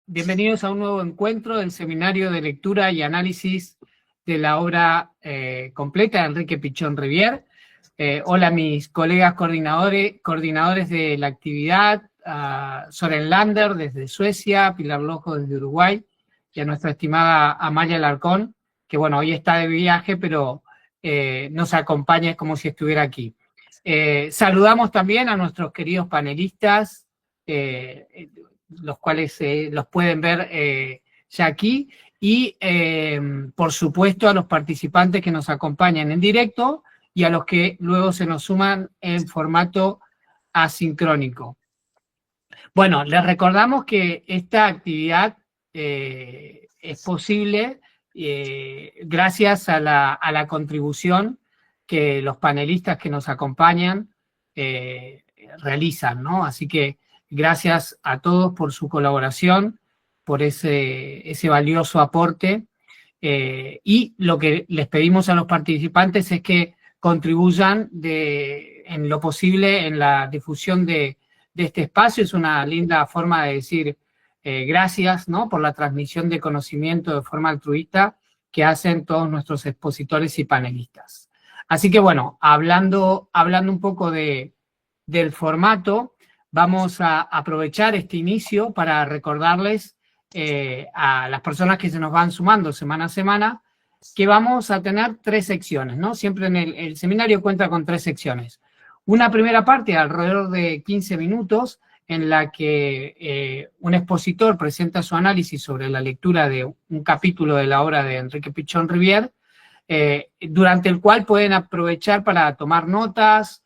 Bienvenidos a un nuevo encuentro del Seminario de Lectura y Análisis de la obra completa de Enrique Pichón Rivière. Hola a mis colegas coordinadores de la actividad, a Soren Lander desde Suecia, Pilar Lojo desde Uruguay, y a nuestra estimada Amalia Larcón, que bueno, hoy está de viaje, pero nos acompaña, es como si estuviera aquí. Saludamos también a nuestros queridos panelistas, los cuales los pueden ver ya aquí, y por supuesto a los participantes que nos acompañan en directo y a los que luego se nos suman en formato asincrónico. Bueno, les recordamos que esta actividad es posible gracias a la contribución que los panelistas que nos acompañan realizan, ¿no? Así que gracias a todos por su colaboración, por ese valioso aporte. Y lo que les pedimos a los participantes es que contribuyan en lo posible en la difusión de este espacio. Es una linda forma de decir gracias, ¿no?, por la transmisión de conocimiento de forma altruista que hacen todos nuestros expositores y panelistas. Así que bueno, hablando un poco del formato, vamos a aprovechar este inicio para recordarles a las personas que se nos van sumando semana a semana que vamos a tener 3 secciones, ¿no? Siempre en el seminario cuenta con 3 secciones. Una primera parte, alrededor de 15 minutos, en la que un expositor presenta su análisis sobre la lectura de un capítulo de la obra de Enrique Pichón Rivière, durante el cual pueden aprovechar para tomar notas,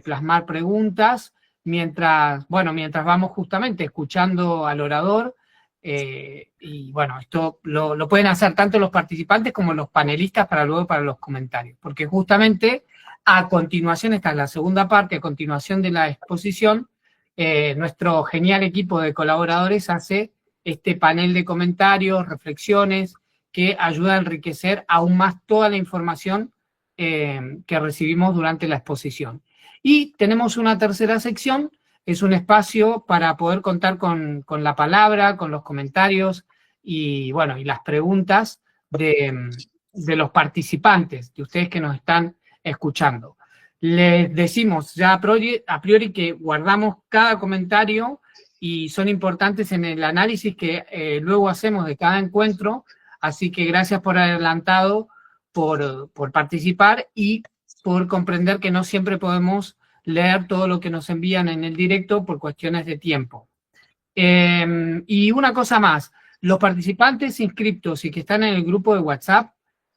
plasmar preguntas, mientras vamos justamente escuchando al orador. Y bueno, esto lo pueden hacer tanto los participantes como los panelistas para los comentarios, porque justamente a continuación, esta es la segunda parte, a continuación de la exposición, nuestro genial equipo de colaboradores hace este panel de comentarios, reflexiones, que ayuda a enriquecer aún más toda la información que recibimos durante la exposición. Y tenemos una tercera sección, es un espacio para poder contar con la palabra, con los comentarios y, bueno, y las preguntas de los participantes, de ustedes que nos están escuchando. Les decimos ya a priori que guardamos cada comentario y son importantes en el análisis que luego hacemos de cada encuentro, así que gracias por adelantado, por participar y por comprender que no siempre podemos leer todo lo que nos envían en el directo por cuestiones de tiempo. Y una cosa más, los participantes inscriptos y que están en el grupo de WhatsApp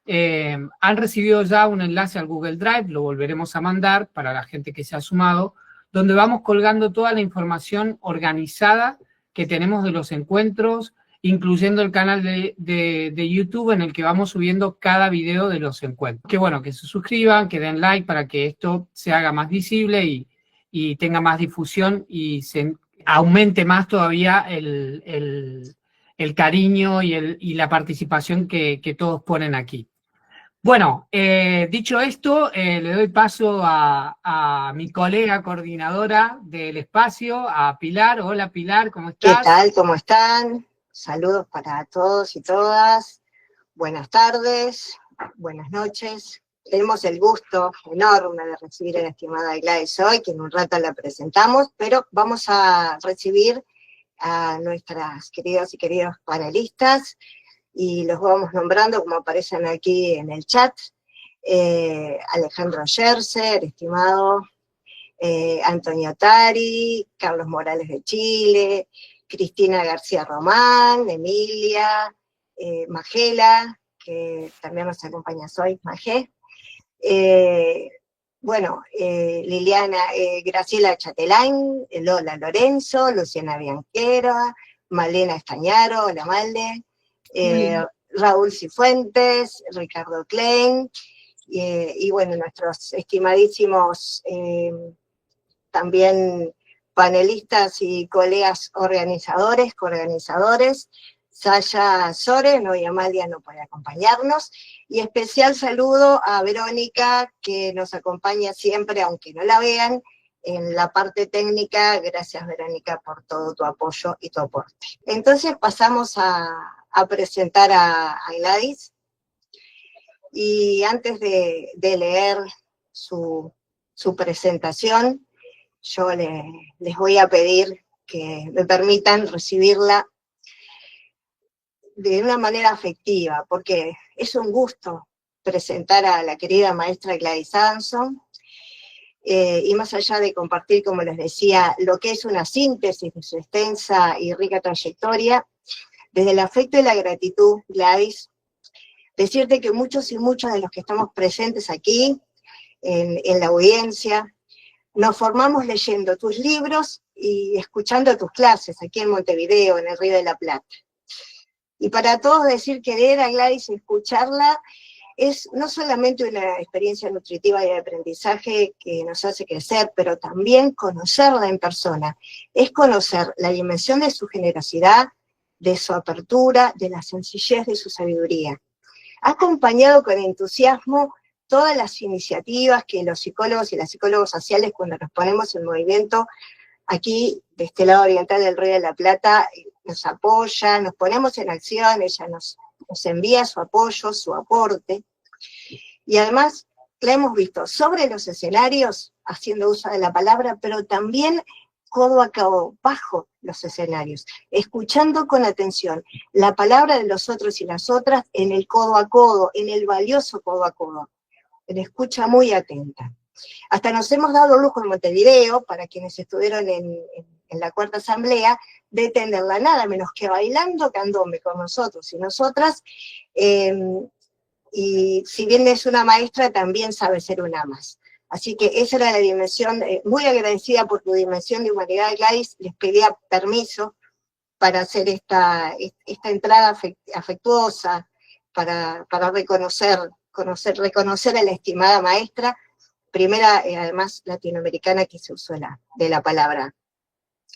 han recibido ya un enlace al Google Drive, lo volveremos a mandar para la gente que se ha sumado, donde vamos colgando toda la información organizada que tenemos de los encuentros, incluyendo el canal de YouTube en el que vamos subiendo cada video de los encuentros. Que bueno, que se suscriban, que den like para que esto se haga más visible y tenga más difusión y se aumente más todavía el cariño y la participación que todos ponen aquí. Bueno, dicho esto, le doy paso a mi colega coordinadora del espacio, a Pilar. Hola Pilar, ¿cómo estás? ¿Qué tal? ¿Cómo están? Saludos para todos y todas. Buenas tardes, buenas noches. Tenemos el gusto enorme de recibir a la estimada Gladys hoy, que en un rato la presentamos, pero vamos a recibir a nuestras queridas y queridos panelistas, y los vamos nombrando como aparecen aquí en el chat. Alejandro Scherzer, estimado, Antonio Tari, Carlos Morales de Chile, Cristina García Román, Emilia, Magela, que también nos acompaña hoy, Magé. Liliana, Graciela Chatelain, Lola Lorenzo, Luciana Bianquera, Malena Estañaro, hola Malde, Raúl Cifuentes, Ricardo Klein, y bueno, nuestros estimadísimos también panelistas y colegas coorganizadores, Saya Soren, hoy Amalia no puede acompañarnos, y especial saludo a Verónica, que nos acompaña siempre, aunque no la vean, en la parte técnica. Gracias, Verónica, por todo tu apoyo y tu aporte. Entonces pasamos a presentar a Gladys, y antes de leer su presentación, yo les voy a pedir que me permitan recibirla de una manera afectiva, porque es un gusto presentar a la querida maestra Gladys Adamson, y más allá de compartir, como les decía, lo que es una síntesis de su extensa y rica trayectoria, desde el afecto y la gratitud, Gladys, decirte que muchos y muchas de los que estamos presentes aquí, en la audiencia, nos formamos leyendo tus libros y escuchando tus clases aquí en Montevideo, en el Río de la Plata. Y para todos decir que leer a Gladys y escucharla es no solamente una experiencia nutritiva y de aprendizaje que nos hace crecer, pero también conocerla en persona. Es conocer la dimensión de su generosidad, de su apertura, de la sencillez de su sabiduría. Ha acompañado con entusiasmo todas las iniciativas que los psicólogos y las psicólogas sociales, cuando nos ponemos en movimiento aquí, de este lado oriental del Río de la Plata, nos apoya, nos ponemos en acción, ella nos envía su apoyo, su aporte, y además la hemos visto sobre los escenarios, haciendo uso de la palabra, pero también codo a codo, bajo los escenarios, escuchando con atención la palabra de los otros y las otras en el codo a codo, en el valioso codo a codo, en escucha muy atenta. Hasta nos hemos dado lujo en Montevideo, para quienes estuvieron en la cuarta asamblea, de tenerla nada menos que bailando candombe con nosotros y nosotras, y si bien es una maestra, también sabe ser una más. Así que esa era la dimensión, muy agradecida por tu dimensión de humanidad, Gladys. Les pedía permiso para hacer esta entrada afectuosa, para reconocer a la estimada maestra, primera, además, latinoamericana que se usó de la palabra.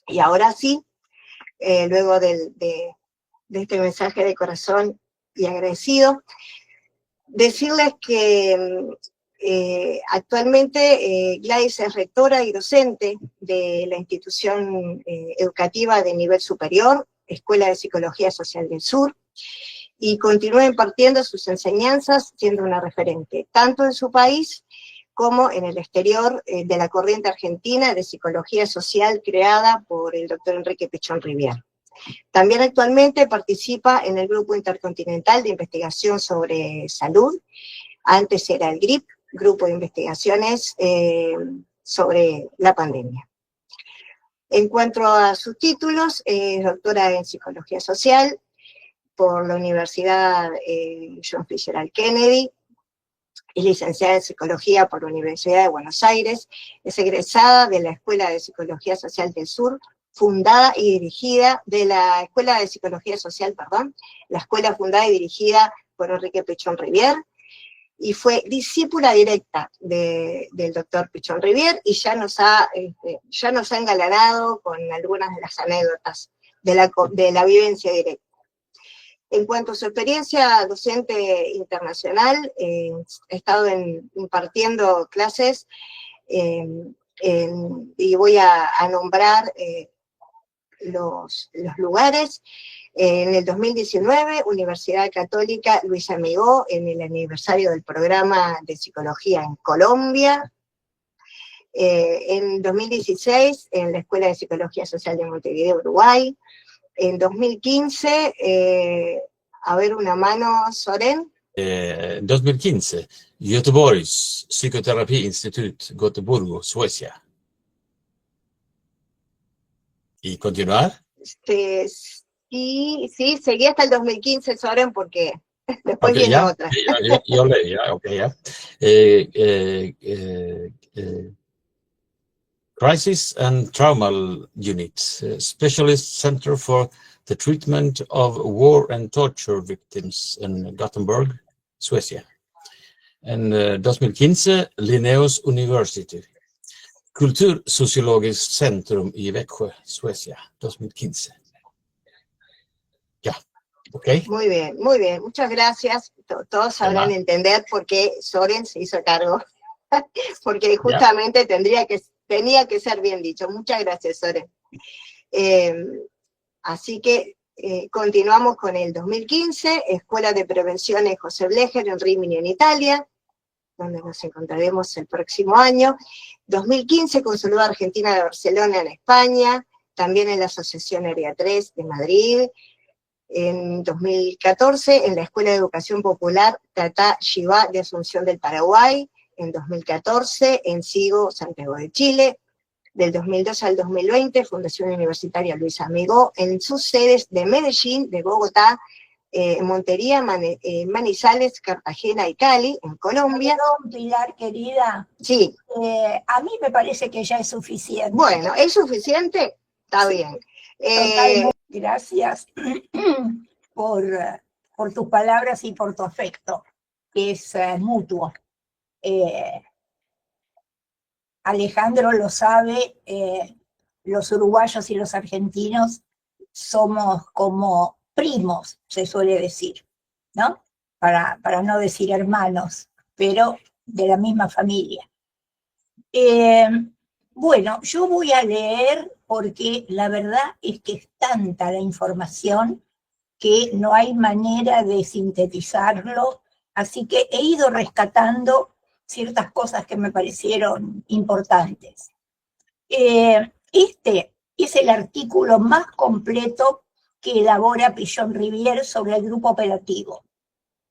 Y ahora sí, luego de este mensaje de corazón y agradecido, decirles que actualmente Gladys es rectora y docente de la institución educativa de nivel superior, Escuela de Psicología Social del Sur, y continúa impartiendo sus enseñanzas, siendo una referente, tanto en su país como en el exterior, de la corriente argentina de psicología social creada por el doctor Enrique Pichón Rivière. También actualmente participa en el Grupo Intercontinental de Investigación sobre Salud, antes era el GRIP, Grupo de Investigaciones sobre la Pandemia. En cuanto a sus títulos, es doctora en Psicología Social por la Universidad John Fitzgerald Kennedy, es licenciada en Psicología por la Universidad de Buenos Aires, es egresada de la Escuela de Psicología Social del Sur, fundada y dirigida de la Escuela de Psicología Social, la escuela fundada y dirigida por Enrique Pichón Rivière, y fue discípula directa del doctor Pichón Rivière, y ya nos ha engalanado con algunas de las anécdotas de la vivencia directa. En cuanto a su experiencia docente internacional, he estado impartiendo clases, y voy a nombrar los lugares. En el 2019, Universidad Católica Luis Amigó, en el aniversario del programa de psicología en Colombia. En 2016, en la Escuela de Psicología Social de Montevideo, Uruguay. En 2015, a ver una mano, Soren. 2015, Göteborgs Psykoterapi-institut, Göteborg, Suecia. ¿Y continuar? Sí, seguí hasta el 2015, Soren, porque después okay, viene otra. Yo leí, ya. Crisis and Trauma Unit, Specialist Center for the Treatment of War and Torture Victims in Gothenburg, Suecia. En 2015, Linnaeus University, Kultursociologiskt Centrum i Växjö, Suecia, 2015. Ya, ok. Muy bien, muchas gracias. Todos sabrán entender por qué Soren se hizo cargo, porque justamente tendría que tenía que ser bien dicho. Muchas gracias, Sore. Así que continuamos con el 2015, Escuela de Prevención en José Blecher, en Rimini, en Italia, donde nos encontraremos el próximo año. 2015, Consulado Argentina de Barcelona, en España, también en la Asociación Área 3 de Madrid. En 2014, en la Escuela de Educación Popular Tata Xivá de Asunción del Paraguay. En 2014, en SIGO, Santiago de Chile. Del 2002 al 2020, Fundación Universitaria Luis Amigó, en sus sedes de Medellín, de Bogotá, Montería, Manizales, Cartagena y Cali, en Colombia. Perdón, Pilar, querida. Sí. A mí me parece que ya es suficiente. Bueno, ¿es suficiente? Está Sí. bien. Totalmente. Gracias por tus palabras y por tu afecto, que es mutuo. Alejandro lo sabe, los uruguayos y los argentinos somos como primos, se suele decir, ¿no? Para no decir hermanos, pero de la misma familia. Bueno, yo voy a leer porque la verdad es que es tanta la información que no hay manera de sintetizarlo, así que he ido rescatando ciertas cosas que me parecieron importantes. Este es el artículo más completo que elabora Pichon-Rivière sobre el grupo operativo,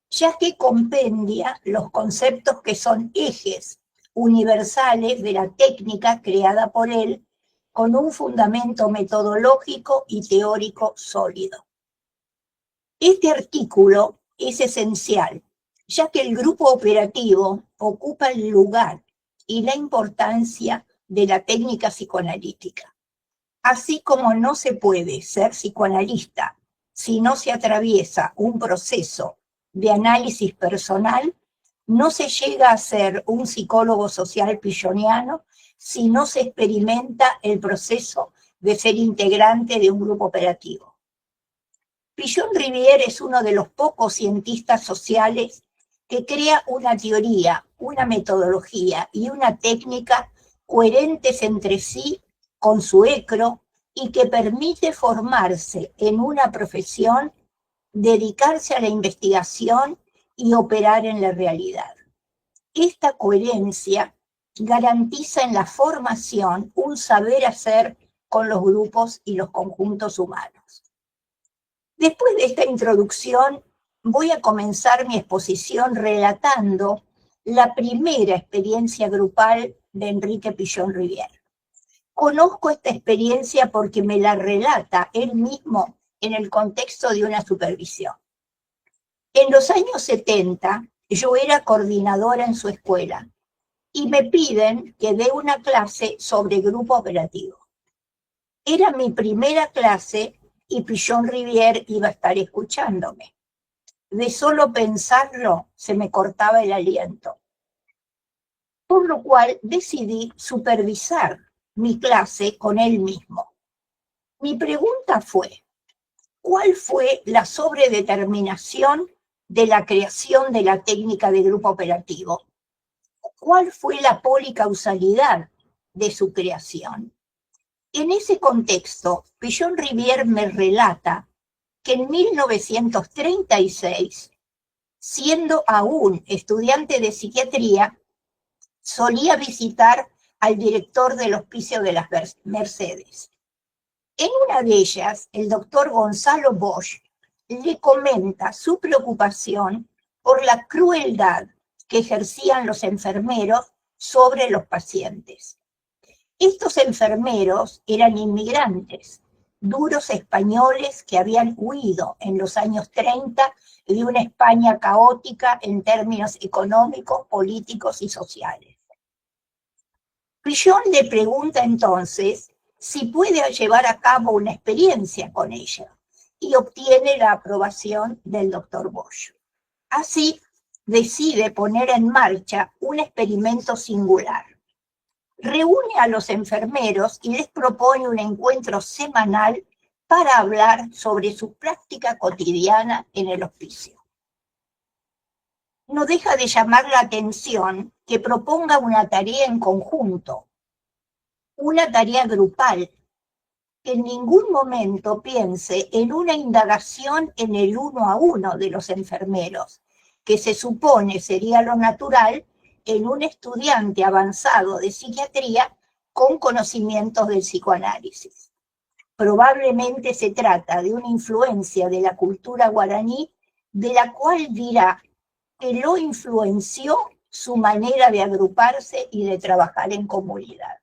ya que compendia los conceptos que son ejes universales de la técnica creada por él, con un fundamento metodológico y teórico sólido. Este artículo es esencial, ya que el grupo operativo ocupa el lugar y la importancia de la técnica psicoanalítica. Así como no se puede ser psicoanalista si no se atraviesa un proceso de análisis personal, no se llega a ser un psicólogo social pichoniano si no se experimenta el proceso de ser integrante de un grupo operativo. Pichon-Rivière es uno de los pocos cientistas sociales que crea una teoría, una metodología y una técnica coherentes entre sí con su ECRO y que permite formarse en una profesión, dedicarse a la investigación y operar en la realidad. Esta coherencia garantiza en la formación un saber hacer con los grupos y los conjuntos humanos. Después de esta introducción, voy a comenzar mi exposición relatando la primera experiencia grupal de Enrique Pichon-Rivière. Conozco esta experiencia porque me la relata él mismo en el contexto de una supervisión. En los años 70, yo era coordinadora en su escuela y me piden que dé una clase sobre grupo operativo. Era mi primera clase y Pichon-Rivière iba a estar escuchándome. De solo pensarlo, se me cortaba el aliento. Por lo cual decidí supervisar mi clase con él mismo. Mi pregunta fue, ¿cuál fue la sobredeterminación de la creación de la técnica de grupo operativo? ¿Cuál fue la policausalidad de su creación? En ese contexto, Pichon-Rivière me relata que en 1936, siendo aún estudiante de psiquiatría, solía visitar al director del Hospicio de las Mercedes. En una de ellas, el doctor Gonzalo Bosch le comenta su preocupación por la crueldad que ejercían los enfermeros sobre los pacientes. Estos enfermeros eran inmigrantes, duros españoles que habían huido en los años 30 de una España caótica en términos económicos, políticos y sociales. Pichon le pregunta entonces si puede llevar a cabo una experiencia con ella y obtiene la aprobación del doctor Bosch. Así, decide poner en marcha un experimento singular. Reúne a los enfermeros y les propone un encuentro semanal para hablar sobre su práctica cotidiana en el hospicio. No deja de llamar la atención que proponga una tarea en conjunto, una tarea grupal, que en ningún momento piense en una indagación en el 1 a 1 de los enfermeros, que se supone sería lo natural en un estudiante avanzado de psiquiatría con conocimientos del psicoanálisis. Probablemente se trata de una influencia de la cultura guaraní, de la cual dirá que lo influenció su manera de agruparse y de trabajar en comunidad.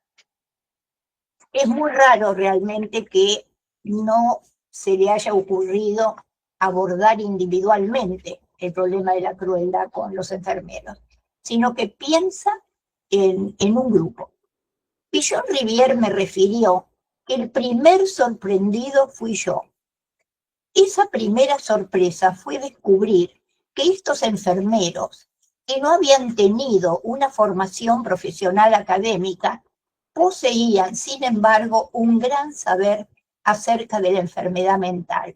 Es muy raro realmente que no se le haya ocurrido abordar individualmente el problema de la crueldad con los enfermeros, sino que piensa en un grupo. Pichon-Rivière me refirió que el primer sorprendido fui yo. Esa primera sorpresa fue descubrir que estos enfermeros, que no habían tenido una formación profesional académica, poseían, sin embargo, un gran saber acerca de la enfermedad mental.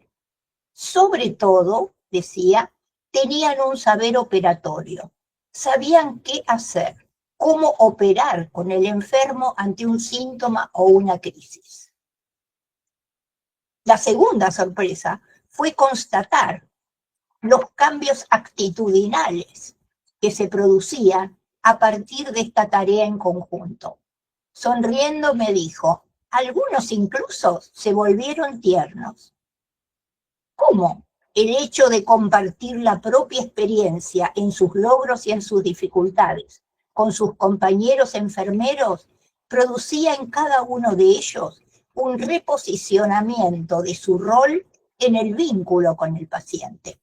Sobre todo, decía, tenían un saber operatorio. Sabían qué hacer, cómo operar con el enfermo ante un síntoma o una crisis. La segunda sorpresa fue constatar los cambios actitudinales que se producían a partir de esta tarea en conjunto. Sonriendo me dijo, algunos incluso se volvieron tiernos. ¿Cómo? El hecho de compartir la propia experiencia en sus logros y en sus dificultades con sus compañeros enfermeros producía en cada uno de ellos un reposicionamiento de su rol en el vínculo con el paciente.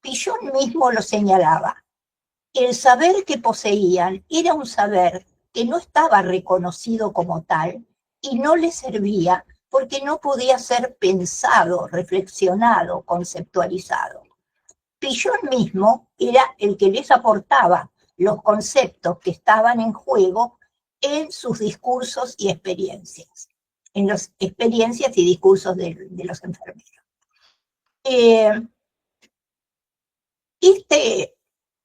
Pichon mismo lo señalaba. El saber que poseían era un saber que no estaba reconocido como tal y no les servía porque no podía ser pensado, reflexionado, conceptualizado. Pichon mismo era el que les aportaba los conceptos que estaban en juego en sus discursos y experiencias, en las experiencias y discursos de los enfermeros.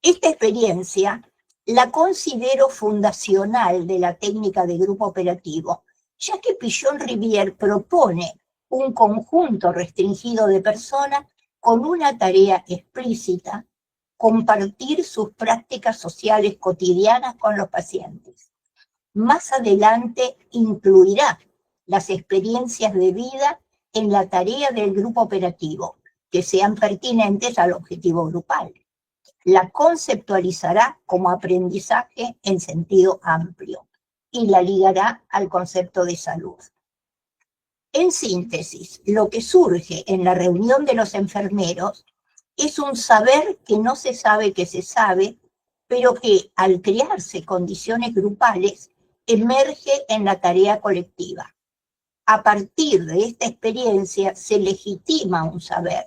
Esta experiencia la considero fundacional de la técnica de grupo operativo, ya que Pichon-Rivière propone un conjunto restringido de personas con una tarea explícita, compartir sus prácticas sociales cotidianas con los pacientes. Más adelante incluirá las experiencias de vida en la tarea del grupo operativo, que sean pertinentes al objetivo grupal. La conceptualizará como aprendizaje en sentido amplio y la ligará al concepto de salud. En síntesis, lo que surge en la reunión de los enfermeros es un saber que no se sabe que se sabe, pero que al crearse condiciones grupales emerge en la tarea colectiva. A partir de esta experiencia se legitima un saber.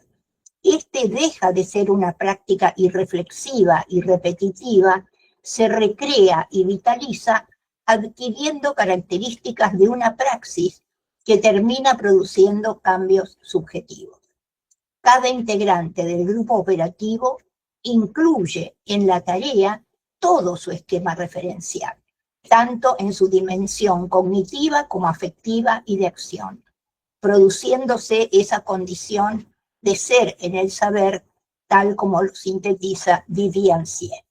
Este deja de ser una práctica irreflexiva y repetitiva, se recrea y vitaliza adquiriendo características de una praxis que termina produciendo cambios subjetivos. Cada integrante del grupo operativo incluye en la tarea todo su esquema referencial, tanto en su dimensión cognitiva como afectiva y de acción, produciéndose esa condición de ser en el saber, tal como lo sintetiza Vivian Sie.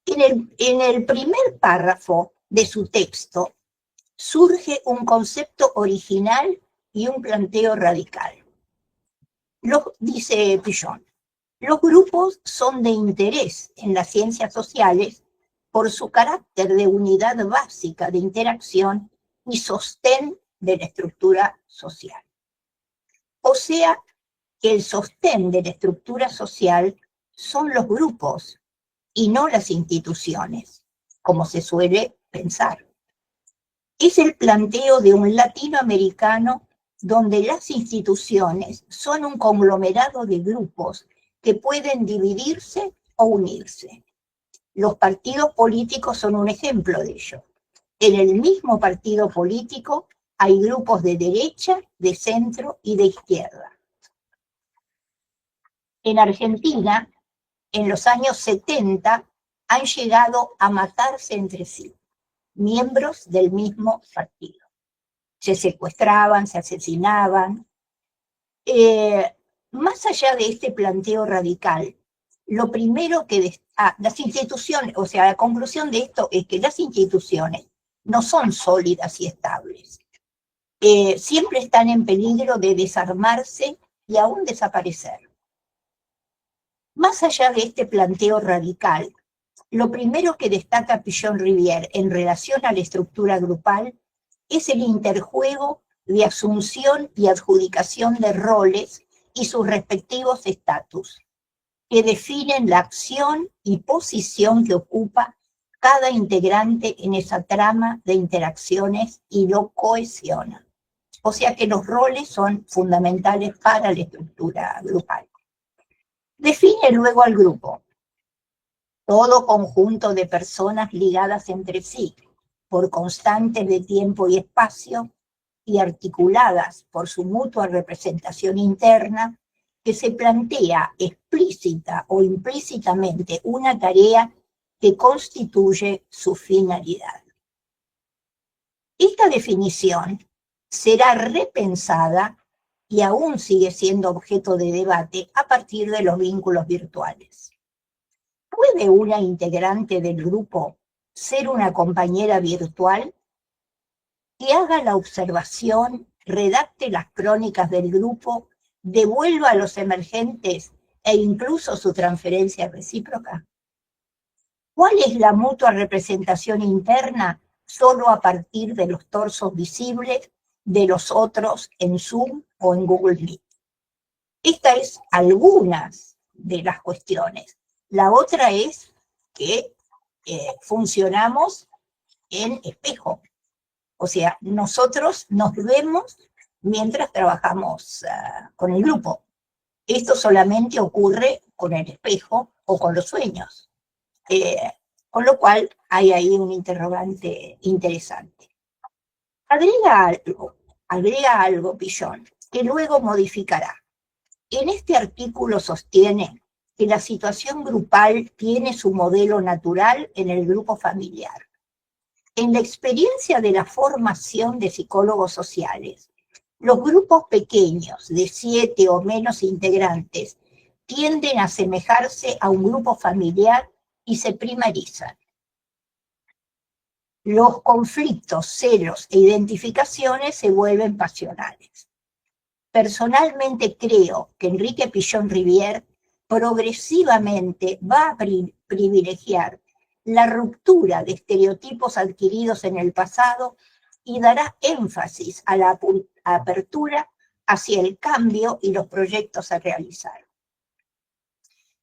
En el primer párrafo de su texto surge un concepto original y un planteo radical. Dice Pichon, los grupos son de interés en las ciencias sociales por su carácter de unidad básica de interacción y sostén de la estructura social. O sea, que el sostén de la estructura social son los grupos y no las instituciones, como se suele pensar. Es el planteo de un latinoamericano donde las instituciones son un conglomerado de grupos que pueden dividirse o unirse. Los partidos políticos son un ejemplo de ello. En el mismo partido político hay grupos de derecha, de centro y de izquierda. En Argentina, en los años 70, han llegado a matarse entre sí. miembros del mismo partido. Se secuestraban, se asesinaban. Más allá de este planteo radical, lo primero que las instituciones, o sea, la conclusión de esto es que las instituciones no son sólidas y estables. Siempre están en peligro de desarmarse y aún desaparecer. Más allá de este planteo radical, lo primero que destaca Pichon-Rivière en relación a la estructura grupal es el interjuego de asunción y adjudicación de roles y sus respectivos estatus, que definen la acción y posición que ocupa cada integrante en esa trama de interacciones y lo cohesiona. O sea que los roles son fundamentales para la estructura grupal. Define luego al grupo, todo conjunto de personas ligadas entre sí por constantes de tiempo y espacio y articuladas por su mutua representación interna, que se plantea explícita o implícitamente una tarea que constituye su finalidad. Esta definición será repensada y aún sigue siendo objeto de debate a partir de los vínculos virtuales. ¿Puede una integrante del grupo ser una compañera virtual que haga la observación, redacte las crónicas del grupo, devuelva a los emergentes e incluso su transferencia recíproca? ¿Cuál es la mutua representación interna solo a partir de los torsos visibles de los otros en Zoom o en Google Meet? Esta es algunas de las cuestiones. La otra es que funcionamos en espejo. O sea, nosotros nos vemos mientras trabajamos con el grupo. Esto solamente ocurre con el espejo o con los sueños. Con lo cual hay ahí un interrogante interesante. Agrega algo Pichon, que luego modificará. En este artículo sostiene que la situación grupal tiene su modelo natural en el grupo familiar. En la experiencia de la formación de psicólogos sociales, los grupos pequeños de 7 o menos integrantes tienden a asemejarse a un grupo familiar y se primarizan. Los conflictos, celos e identificaciones se vuelven pasionales. Personalmente creo que Enrique Pichon-Rivière progresivamente va a privilegiar la ruptura de estereotipos adquiridos en el pasado y dará énfasis a la apertura hacia el cambio y los proyectos a realizar.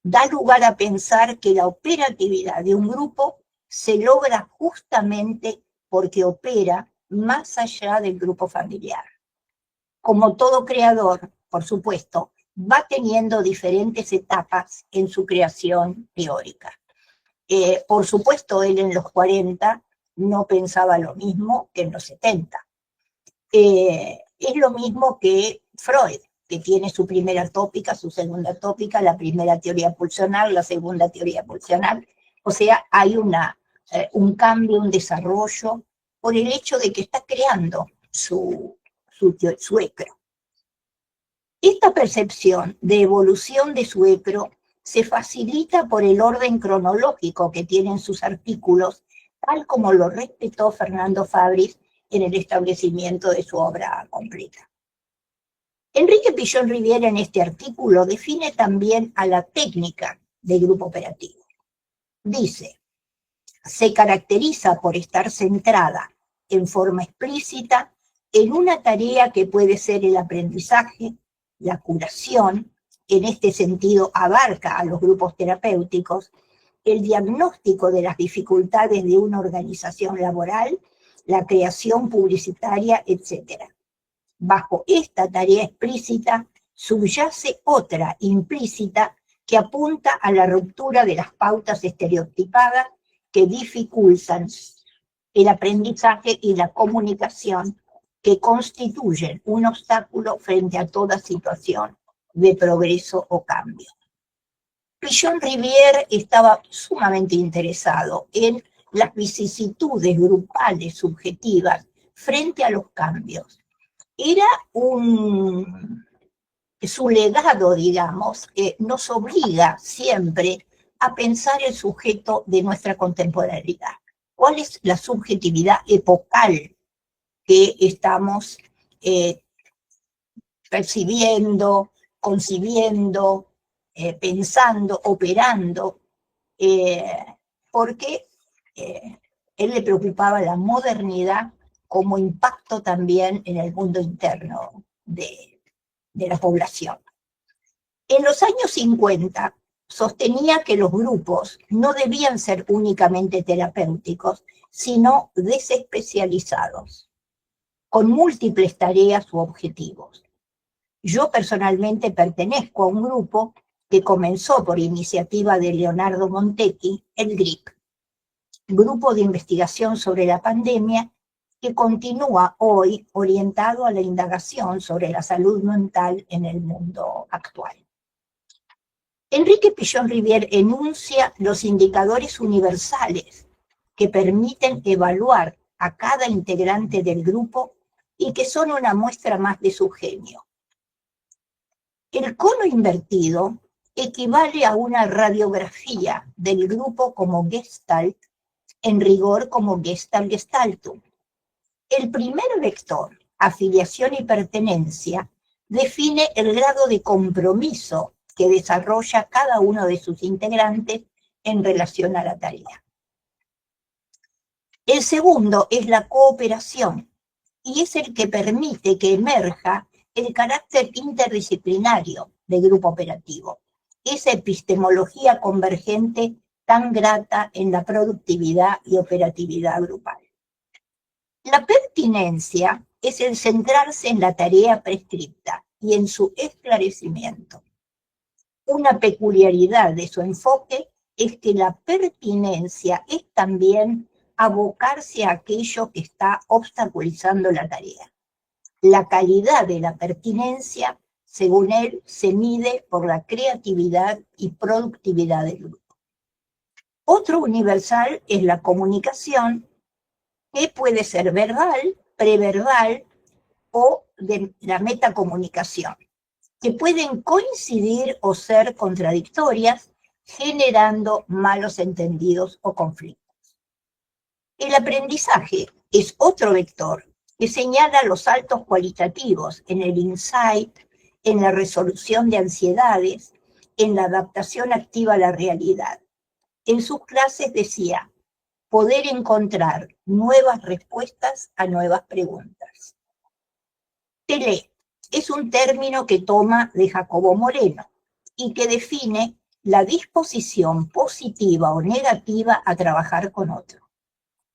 Da lugar a pensar que la operatividad de un grupo se logra justamente porque opera más allá del grupo familiar. Como todo creador, por supuesto, va teniendo diferentes etapas en su creación teórica. Por supuesto, él en los 40 no pensaba lo mismo que en los 70. Es lo mismo que Freud, que tiene su primera tópica, su segunda tópica, la primera teoría pulsional, la segunda teoría pulsional. O sea, hay un cambio, un desarrollo, por el hecho de que está creando su ecro. Esta percepción de evolución de su ecro se facilita por el orden cronológico que tienen sus artículos, tal como lo respetó Fernando Fabris en el establecimiento de su obra completa. Enrique Pichon-Rivière en este artículo define también a la técnica del grupo operativo. Dice, se caracteriza por estar centrada en forma explícita en una tarea que puede ser el aprendizaje, la curación, en este sentido abarca a los grupos terapéuticos, el diagnóstico de las dificultades de una organización laboral, la creación publicitaria, etc. Bajo esta tarea explícita subyace otra implícita que apunta a la ruptura de las pautas estereotipadas que dificultan el aprendizaje y la comunicación, que constituyen un obstáculo frente a toda situación de progreso o cambio. Pichon-Rivière estaba sumamente interesado en las vicisitudes grupales subjetivas frente a los cambios. Era su legado, digamos, que nos obliga siempre a pensar el sujeto de nuestra contemporaneidad. ¿Cuál es la subjetividad epocal que estamos percibiendo, concibiendo, pensando, operando? Porque él le preocupaba la modernidad como impacto también en el mundo interno de la población. En los años 50 sostenía que los grupos no debían ser únicamente terapéuticos, sino desespecializados, con múltiples tareas u objetivos. Yo personalmente pertenezco a un grupo que comenzó por iniciativa de Leonardo Montecchi, el GRIP, Grupo de Investigación sobre la Pandemia, que continúa hoy orientado a la indagación sobre la salud mental en el mundo actual. Enrique Pillon-Rivière enuncia los indicadores universales que permiten evaluar a cada integrante del grupo y que son una muestra más de su genio. El cono invertido equivale a una radiografía del grupo como Gestalt, en rigor como Gestalt-Gestaltum. El primer vector, afiliación y pertenencia, define el grado de compromiso que desarrolla cada uno de sus integrantes en relación a la tarea. El segundo es la cooperación, y es el que permite que emerja el carácter interdisciplinario del grupo operativo, esa epistemología convergente tan grata en la productividad y operatividad grupal. La pertinencia es el centrarse en la tarea prescripta y en su esclarecimiento. Una peculiaridad de su enfoque es que la pertinencia es también abocarse a aquello que está obstaculizando la tarea. La calidad de la pertinencia, según él, se mide por la creatividad y productividad del grupo. Otro universal es la comunicación, que puede ser verbal, preverbal o de la metacomunicación, que pueden coincidir o ser contradictorias, generando malos entendidos o conflictos. El aprendizaje es otro vector que señala los saltos cualitativos en el insight, en la resolución de ansiedades, en la adaptación activa a la realidad. En sus clases decía, poder encontrar nuevas respuestas a nuevas preguntas. Tele es un término que toma de Jacobo Moreno y que define la disposición positiva o negativa a trabajar con otro.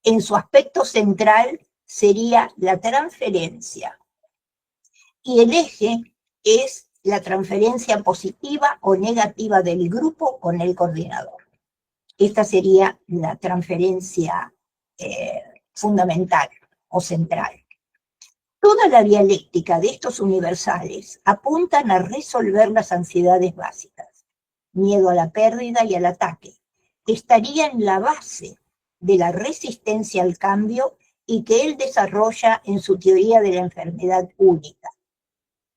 En su aspecto central sería la transferencia y el eje es la transferencia positiva o negativa del grupo con el coordinador. Esta sería la transferencia fundamental o central. Toda la dialéctica de estos universales apuntan a resolver las ansiedades básicas, miedo a la pérdida y al ataque, que estaría en la base de la resistencia al cambio y que él desarrolla en su teoría de la enfermedad única.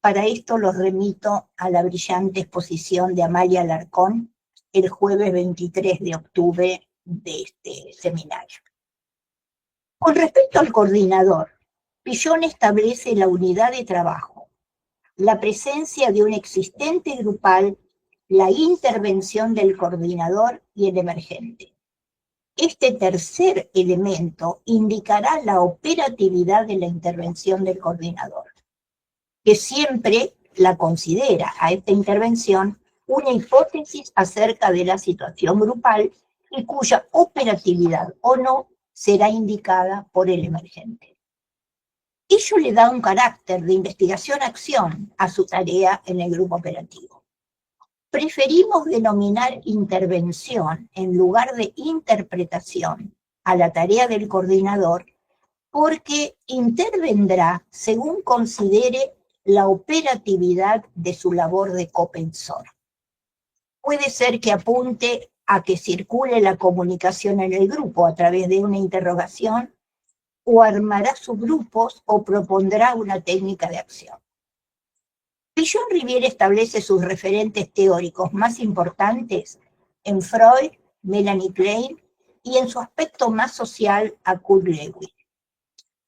Para esto los remito a la brillante exposición de Amalia Alarcón el jueves 23 de octubre de este seminario. Con respecto al coordinador, Pillon establece la unidad de trabajo, la presencia de un existente grupal, la intervención del coordinador y el emergente. Este tercer elemento indicará la operatividad de la intervención del coordinador, que siempre la considera a esta intervención una hipótesis acerca de la situación grupal y cuya operatividad o no será indicada por el emergente. Ello le da un carácter de investigación-acción a su tarea en el grupo operativo. Preferimos denominar intervención en lugar de interpretación a la tarea del coordinador porque intervendrá según considere la operatividad de su labor de copensor. Puede ser que apunte a que circule la comunicación en el grupo a través de una interrogación, o armará subgrupos o propondrá una técnica de acción. Pichon-Rivière establece sus referentes teóricos más importantes en Freud, Melanie Klein y en su aspecto más social a Kurt Lewin.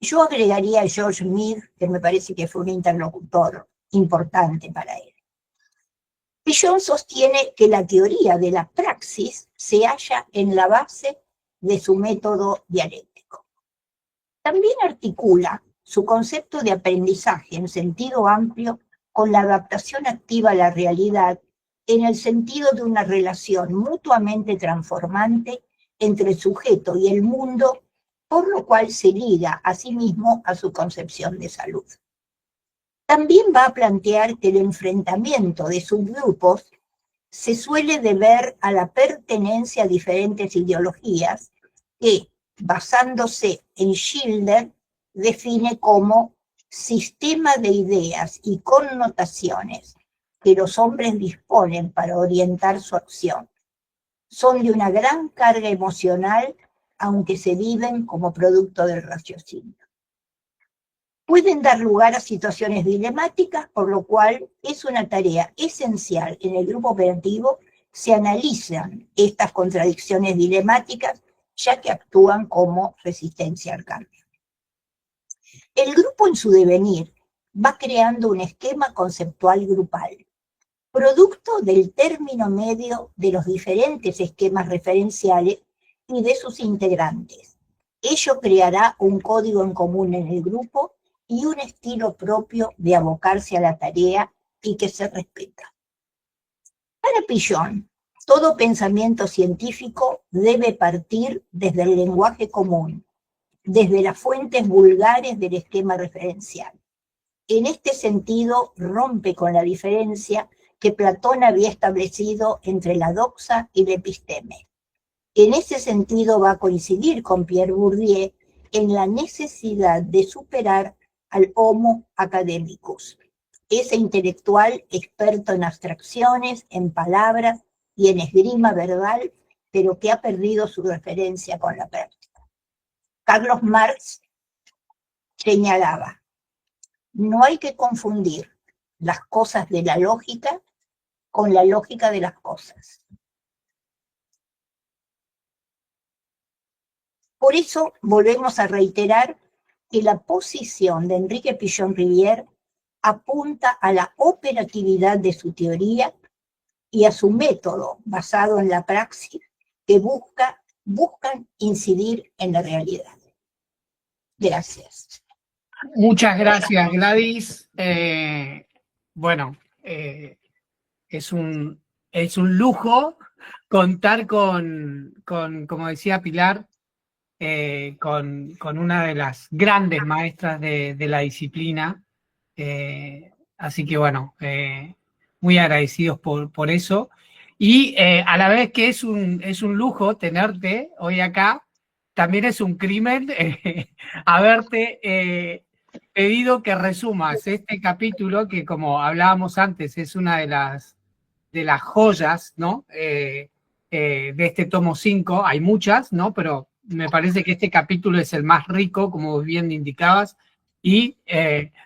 Yo agregaría a George Mead, que me parece que fue un interlocutor importante para él. Pichon sostiene que la teoría de la praxis se halla en la base de su método dialéctico. También articula su concepto de aprendizaje en sentido amplio con la adaptación activa a la realidad en el sentido de una relación mutuamente transformante entre el sujeto y el mundo, por lo cual se liga a sí mismo a su concepción de salud. También va a plantear que el enfrentamiento de subgrupos se suele deber a la pertenencia a diferentes ideologías que, basándose en Schiller, define como sistema de ideas y connotaciones que los hombres disponen para orientar su acción. Son de una gran carga emocional, aunque se viven como producto del raciocinio. Pueden dar lugar a situaciones dilemáticas, por lo cual es una tarea esencial en el grupo operativo se analizan estas contradicciones dilemáticas, ya que actúan como resistencia al cambio. El grupo en su devenir va creando un esquema conceptual grupal, producto del término medio de los diferentes esquemas referenciales y de sus integrantes. Ello creará un código en común en el grupo y un estilo propio de abocarse a la tarea y que se respeta. Para Pichon, todo pensamiento científico debe partir desde el lenguaje común, desde las fuentes vulgares del esquema referencial. En este sentido, rompe con la diferencia que Platón había establecido entre la doxa y la episteme. En ese sentido va a coincidir con Pierre Bourdieu en la necesidad de superar al homo academicus, ese intelectual experto en abstracciones, en palabras y en esgrima verbal, pero que ha perdido su referencia con la práctica. Carlos Marx señalaba: no hay que confundir las cosas de la lógica con la lógica de las cosas. Por eso volvemos a reiterar que la posición de Enrique Pichon-Rivière apunta a la operatividad de su teoría y a su método basado en la praxis que buscan incidir en la realidad. Gracias. Muchas gracias, Gladys. Bueno, es un lujo contar con como decía Pilar, con una de las grandes maestras de la disciplina. Así que bueno, muy agradecidos por eso. Y a la vez que es un lujo tenerte hoy acá, también es un crimen haberte pedido que resumas este capítulo que, como hablábamos antes, es una de las joyas, ¿no? De este tomo 5. Hay muchas, ¿no? Pero me parece que este capítulo es el más rico, como bien indicabas, y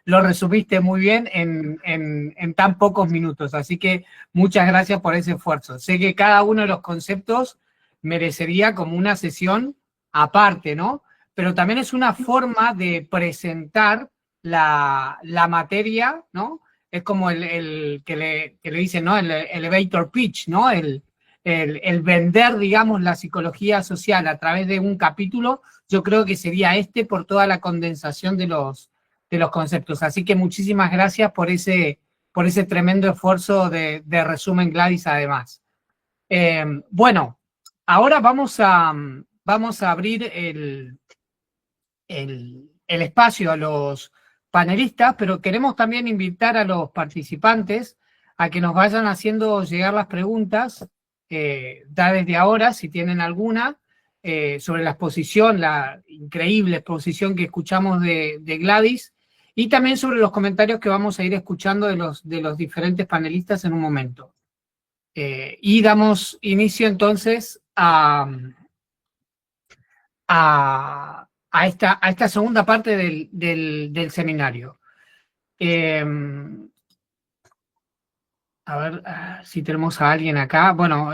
lo resumiste muy bien en tan pocos minutos. Así que muchas gracias por ese esfuerzo. Sé que cada uno de los conceptos merecería como una sesión aparte, ¿no? Pero también es una forma de presentar la materia, ¿no? Es como el que le dicen, ¿no? El elevator pitch, ¿no? El vender, digamos, la psicología social a través de un capítulo. Yo creo que sería este por toda la condensación de los conceptos. Así que muchísimas gracias por ese tremendo esfuerzo de resumen, Gladys, además. Bueno, ahora vamos a abrir el espacio a los panelistas, pero queremos también invitar a los participantes a que nos vayan haciendo llegar las preguntas, ya desde ahora, si tienen alguna, sobre la exposición, la increíble exposición que escuchamos de Gladys, y también sobre los comentarios que vamos a ir escuchando de los diferentes panelistas en un momento. Y damos inicio entonces a esta segunda parte del seminario. A ver si tenemos a alguien acá. Bueno,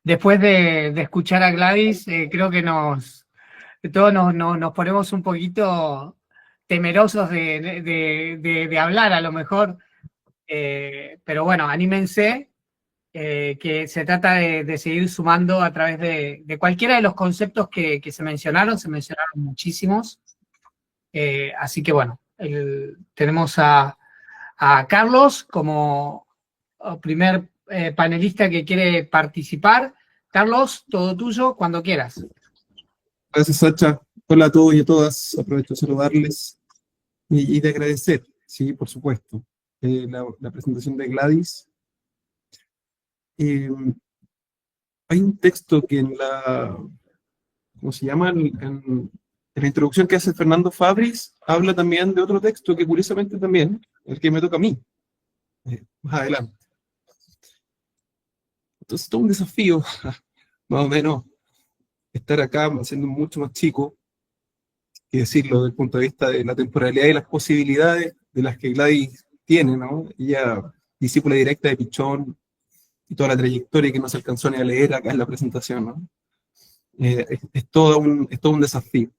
después de escuchar a Gladys, creo que todos nos ponemos un poquito temerosos de hablar a lo mejor. Pero bueno, anímense, que se trata de seguir sumando a través de cualquiera de los conceptos que se mencionaron muchísimos. Así que bueno, tenemos a Carlos como primer panelista que quiere participar. Carlos, todo tuyo, cuando quieras. Gracias, Sacha. Hola a todos y a todas. Aprovecho de saludarles y de agradecer, sí, por supuesto, la presentación de Gladys. Hay un texto que ¿cómo se llama? En la introducción que hace Fernando Fabris, habla también de otro texto que curiosamente también, el que me toca a mí, más adelante. Entonces, todo un desafío, más o menos, estar acá siendo mucho más chico, y decirlo desde el punto de vista de la temporalidad y las posibilidades de las que Gladys tiene, ¿no? Ella, discípula directa de Pichón, y toda la trayectoria que no se alcanzó ni a leer acá en la presentación, ¿no? Es todo un desafío.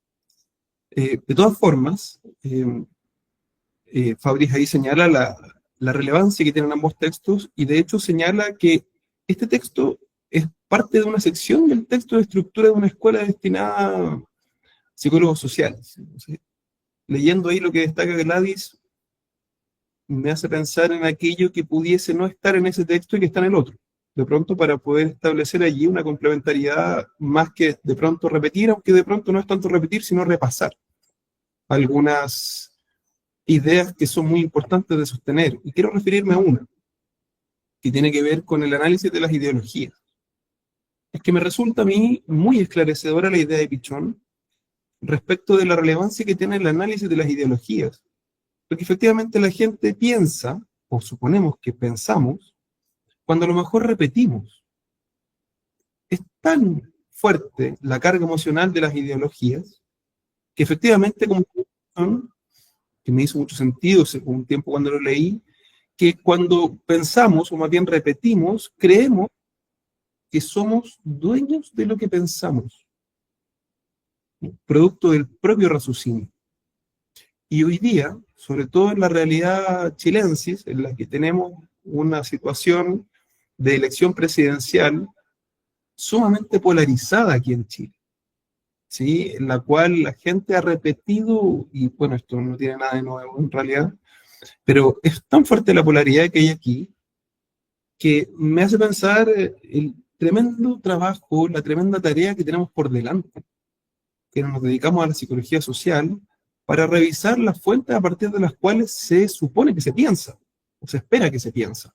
De todas formas, Fabris ahí señala la relevancia que tienen ambos textos, y de hecho señala que este texto es parte de una sección del texto de estructura de una escuela destinada a psicólogos sociales. Entonces, leyendo ahí lo que destaca Gladys, me hace pensar en aquello que pudiese no estar en ese texto y que está en el otro. De pronto, para poder establecer allí una complementariedad más que de pronto repetir, aunque de pronto no es tanto repetir, sino repasar algunas ideas que son muy importantes de sostener. Y quiero referirme a una, que tiene que ver con el análisis de las ideologías. Es que me resulta a mí muy esclarecedora la idea de Pichón respecto de la relevancia que tiene el análisis de las ideologías. Porque efectivamente la gente piensa, o suponemos que pensamos, cuando a lo mejor repetimos. Es tan fuerte la carga emocional de las ideologías, que efectivamente, como que me hizo mucho sentido según un tiempo cuando lo leí, que cuando pensamos, o más bien repetimos, creemos que somos dueños de lo que pensamos, producto del propio raciocinio. Y hoy día, sobre todo en la realidad chilensis, en la que tenemos una situación de elección presidencial sumamente polarizada aquí en Chile, ¿sí? En la cual la gente ha repetido, y bueno, esto no tiene nada de nuevo en realidad, pero es tan fuerte la polaridad que hay aquí, que me hace pensar el tremendo trabajo, la tremenda tarea que tenemos por delante, que nos dedicamos a la psicología social, para revisar las fuentes a partir de las cuales se supone que se piensa, o se espera que se piensa,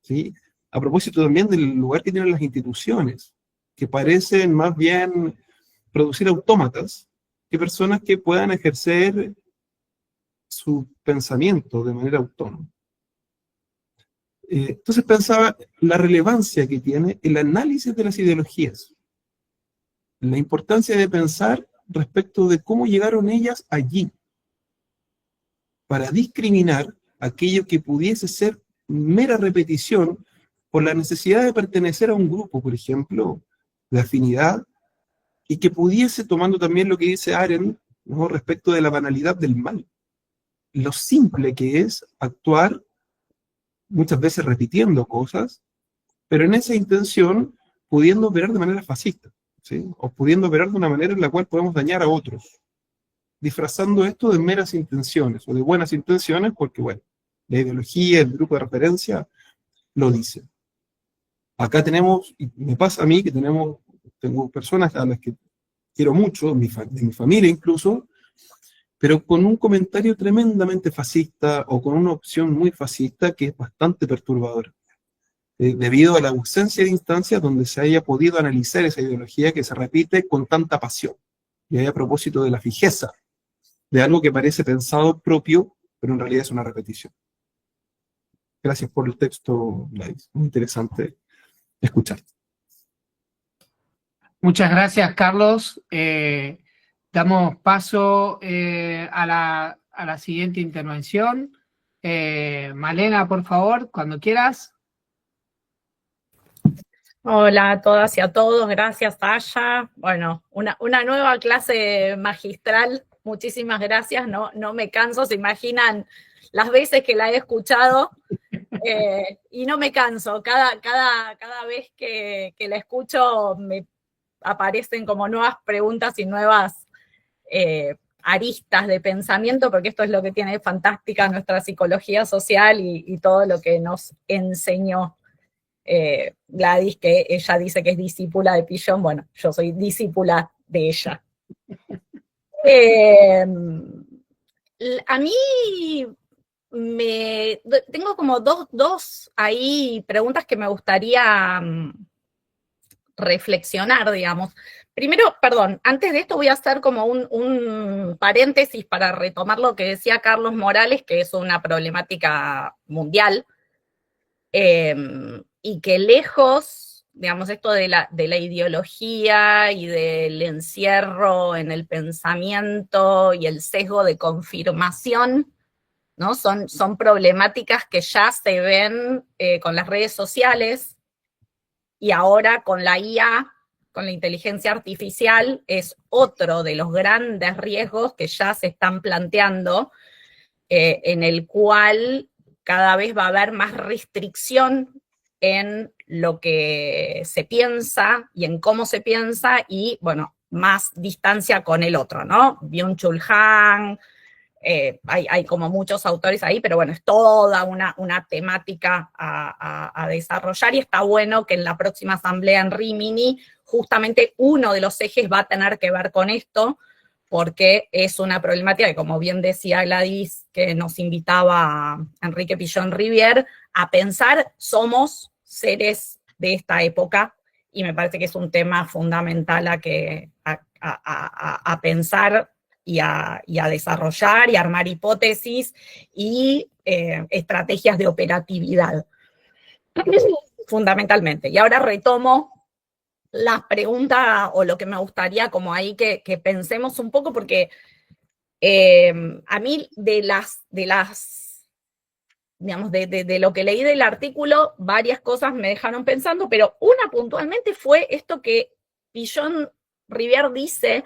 ¿sí? A propósito también del lugar que tienen las instituciones, que parecen más bien producir autómatas que personas que puedan ejercer su pensamiento de manera autónoma. Entonces pensaba la relevancia que tiene el análisis de las ideologías, la importancia de pensar respecto de cómo llegaron ellas allí, para discriminar aquello que pudiese ser mera repetición por la necesidad de pertenecer a un grupo, por ejemplo, de afinidad, y que pudiese, tomando también lo que dice Arendt, ¿no?, respecto de la banalidad del mal, lo simple que es actuar muchas veces repitiendo cosas, pero en esa intención pudiendo operar de manera fascista, ¿sí? O pudiendo operar de una manera en la cual podemos dañar a otros, disfrazando esto de meras intenciones, o de buenas intenciones, porque bueno, la ideología, el grupo de referencia, lo dice. Acá tenemos, y me pasa a mí que tengo personas a las que quiero mucho, de mi familia incluso, pero con un comentario tremendamente fascista, o con una opción muy fascista que es bastante perturbadora, debido a la ausencia de instancias donde se haya podido analizar esa ideología que se repite con tanta pasión, y ahí a propósito de la fijeza de algo que parece pensado propio, pero en realidad es una repetición. Gracias por el texto, Gladys. Muy interesante escuchar. Muchas gracias, Carlos. Damos paso a la siguiente intervención. Malena, por favor, cuando quieras. Hola a todas y a todos, gracias Aya. Bueno, una nueva clase magistral, muchísimas gracias, no me canso, se imaginan las veces que la he escuchado y no me canso, cada vez que la escucho me aparecen como nuevas preguntas y nuevas aristas de pensamiento, porque esto es lo que tiene fantástica nuestra psicología social y todo lo que nos enseñó Gladys, que ella dice que es discípula de Pichon. Bueno, yo soy discípula de ella. A mí tengo como dos ahí preguntas que me gustaría reflexionar, digamos. Primero, perdón, antes de esto voy a hacer como un paréntesis para retomar lo que decía Carlos Morales, que es una problemática mundial, y que lejos, digamos, esto de la ideología y del encierro en el pensamiento y el sesgo de confirmación, ¿no? Son problemáticas que ya se ven con las redes sociales, y ahora con la IA, con la inteligencia artificial, es otro de los grandes riesgos que ya se están planteando, en el cual cada vez va a haber más restricción en lo que se piensa y en cómo se piensa, y, bueno, más distancia con el otro, ¿no? Byung-Chul Han, hay como muchos autores ahí, pero bueno, es toda una temática a desarrollar, y está bueno que en la próxima asamblea en Rimini justamente uno de los ejes va a tener que ver con esto, porque es una problemática que, como bien decía Gladys, que nos invitaba a Enrique Pichon Rivière a pensar, somos seres de esta época, y me parece que es un tema fundamental a pensar y a desarrollar y armar hipótesis y estrategias de operatividad, fundamentalmente. Y ahora retomo las preguntas, o lo que me gustaría como ahí que pensemos un poco, porque a mí digamos, de lo que leí del artículo, varias cosas me dejaron pensando, pero una puntualmente fue esto que Pichon Rivière dice,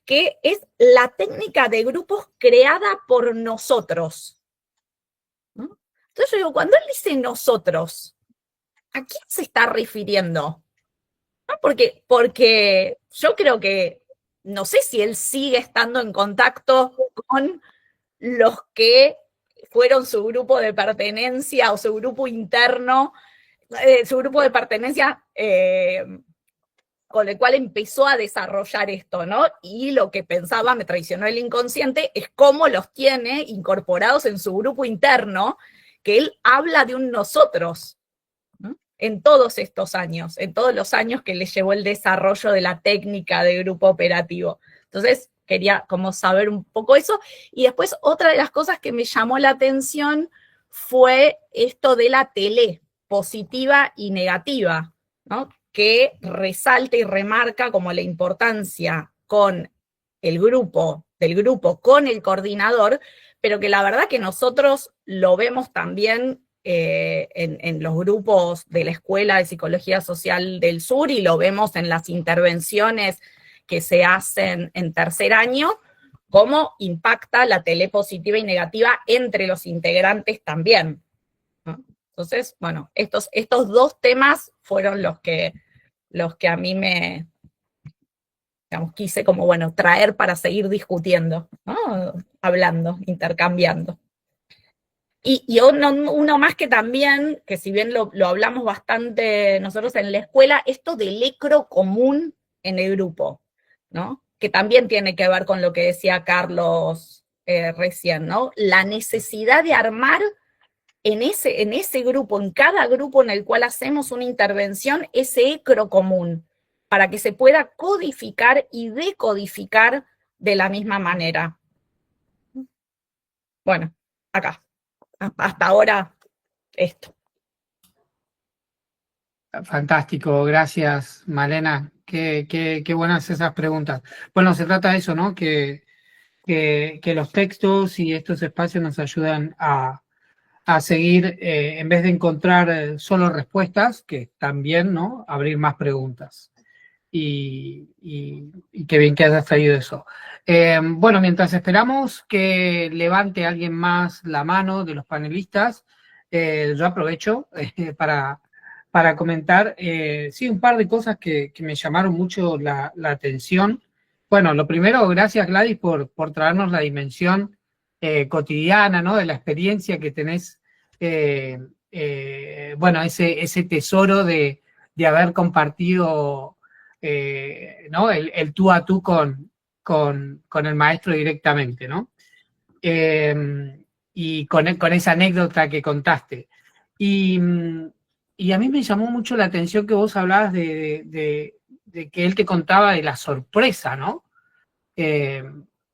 que es la técnica de grupos creada por nosotros, ¿no? Entonces yo digo, cuando él dice nosotros, ¿a quién se está refiriendo? ¿No? Porque yo creo que, no sé si él sigue estando en contacto con los que fueron su grupo de pertenencia o su grupo interno, su grupo de pertenencia con el cual empezó a desarrollar esto, ¿no? Y lo que pensaba, me traicionó el inconsciente, es cómo los tiene incorporados en su grupo interno, que él habla de un nosotros, ¿no? En todos estos años, en todos los años que le llevó el desarrollo de la técnica de grupo operativo. Entonces, quería como saber un poco eso. Y después, otra de las cosas que me llamó la atención fue esto de la tele, positiva y negativa, ¿no? Que resalta y remarca como la importancia con el grupo, del grupo con el coordinador, pero que la verdad que nosotros lo vemos también en los grupos de la Escuela de Psicología Social del Sur, y lo vemos en las intervenciones que se hacen en tercer año, cómo impacta la tele positiva y negativa entre los integrantes también, ¿no? Entonces, bueno, estos dos temas fueron los que a mí me, digamos, quise como, bueno, traer para seguir discutiendo, ¿no? Hablando, intercambiando. Y uno más que también, que si bien lo hablamos bastante nosotros en la escuela, esto del ecro común en el grupo, ¿no? Que también tiene que ver con lo que decía Carlos recién, ¿no? La necesidad de armar en ese grupo, en cada grupo en el cual hacemos una intervención, ese ecro común, para que se pueda codificar y decodificar de la misma manera. Bueno, acá. Hasta ahora esto. Fantástico, gracias Malena, qué buenas esas preguntas. Bueno, se trata de eso, ¿no? Que los textos y estos espacios nos ayudan a seguir, en vez de encontrar solo respuestas, que también, ¿no? Abrir más preguntas. Y qué bien que hayas traído eso. Bueno, mientras esperamos que levante alguien más la mano de los panelistas, yo aprovecho para comentar, sí, un par de cosas que me llamaron mucho la atención. Bueno, lo primero, gracias Gladys por traernos la dimensión cotidiana, ¿no? De la experiencia que tenés, bueno, ese tesoro de haber compartido ¿no? el tú a tú con el maestro directamente, ¿no? Y con esa anécdota que contaste. Y a mí me llamó mucho la atención que vos hablabas de que él te contaba de la sorpresa, ¿no?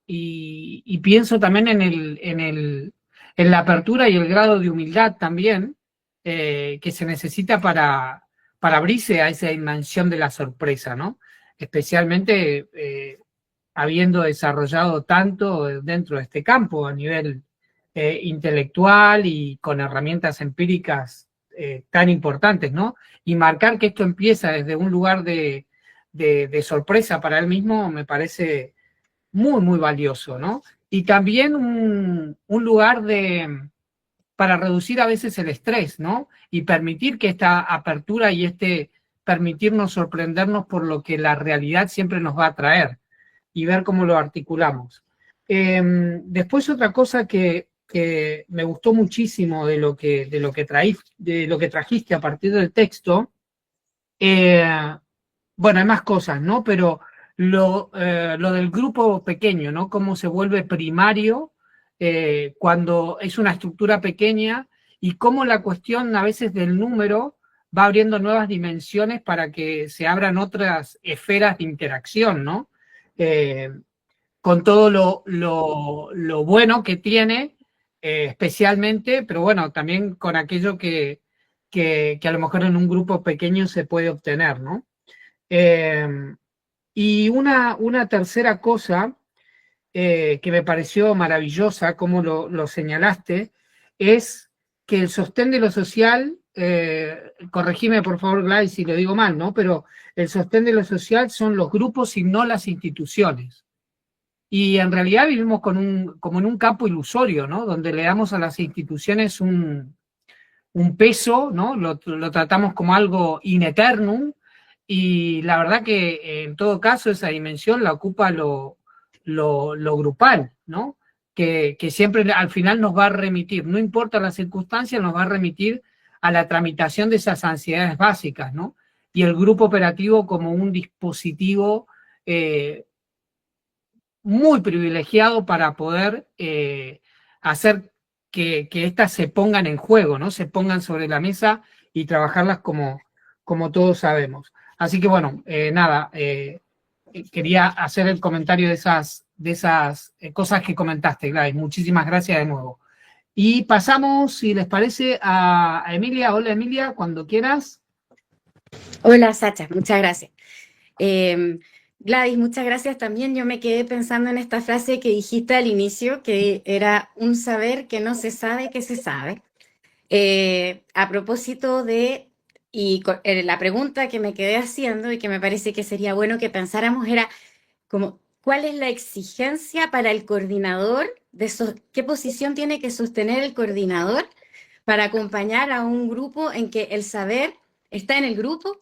Y pienso también en la apertura y el grado de humildad también que se necesita para abrirse a esa dimensión de la sorpresa, ¿no? Especialmente habiendo desarrollado tanto dentro de este campo a nivel intelectual y con herramientas empíricas tan importantes, ¿no? Y marcar que esto empieza desde un lugar de sorpresa para él mismo me parece muy, muy valioso, ¿no? Y también un lugar para reducir a veces el estrés, ¿no? Y permitir que esta apertura y permitirnos sorprendernos por lo que la realidad siempre nos va a traer y ver cómo lo articulamos. Después otra cosa que me gustó muchísimo de lo que trajiste a partir del texto, bueno, hay más cosas, ¿no? Pero lo del grupo pequeño, ¿no? Cómo se vuelve primario cuando es una estructura pequeña y cómo la cuestión a veces del número va abriendo nuevas dimensiones para que se abran otras esferas de interacción, ¿no? Con todo lo bueno que tiene, especialmente, pero bueno, también con aquello que a lo mejor en un grupo pequeño se puede obtener, ¿no? Y una tercera cosa que me pareció maravillosa, como lo señalaste, es que el sostén de lo social, corregime por favor Gladys si lo digo mal, ¿no? Pero el sostén de lo social son los grupos y no las instituciones. Y en realidad vivimos como en un campo ilusorio, ¿no? Donde le damos a las instituciones un peso, ¿no? Lo tratamos como algo in eternum, y la verdad que en todo caso esa dimensión la ocupa lo grupal, ¿no? Que siempre al final nos va a remitir, no importa las circunstancias, nos va a remitir a la tramitación de esas ansiedades básicas, ¿no? Y el grupo operativo como un dispositivo muy privilegiado para poder hacer que éstas se pongan en juego, ¿no? Se pongan sobre la mesa y trabajarlas como todos sabemos. Así que bueno, nada, quería hacer el comentario de esas cosas que comentaste, Gladys. Muchísimas gracias de nuevo. Y pasamos, si les parece, a Emilia. Hola Emilia, cuando quieras. Hola Sacha, muchas gracias. Gladys, muchas gracias también. Yo me quedé pensando en esta frase que dijiste al inicio, que era un saber que no se sabe que se sabe. A propósito de, la pregunta que me quedé haciendo y que me parece que sería bueno que pensáramos era como, ¿cuál es la exigencia para el coordinador? ¿Qué posición tiene que sostener el coordinador para acompañar a un grupo en que el saber está en el grupo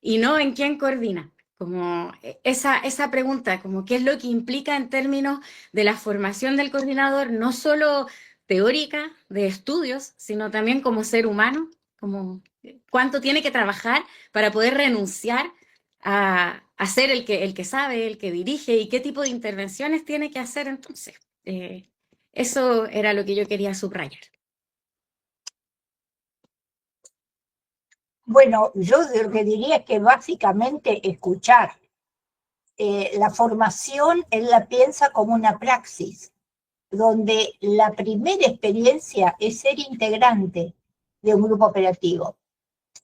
y no en quién coordina? Como esa pregunta, como qué es lo que implica en términos de la formación del coordinador, no solo teórica de estudios, sino también como ser humano, como cuánto tiene que trabajar para poder renunciar a ser el que sabe, el que dirige, y qué tipo de intervenciones tiene que hacer entonces. Eso era lo que yo quería subrayar. Bueno, yo lo que diría es que básicamente escuchar. La formación él la piensa como una praxis, donde la primera experiencia es ser integrante de un grupo operativo.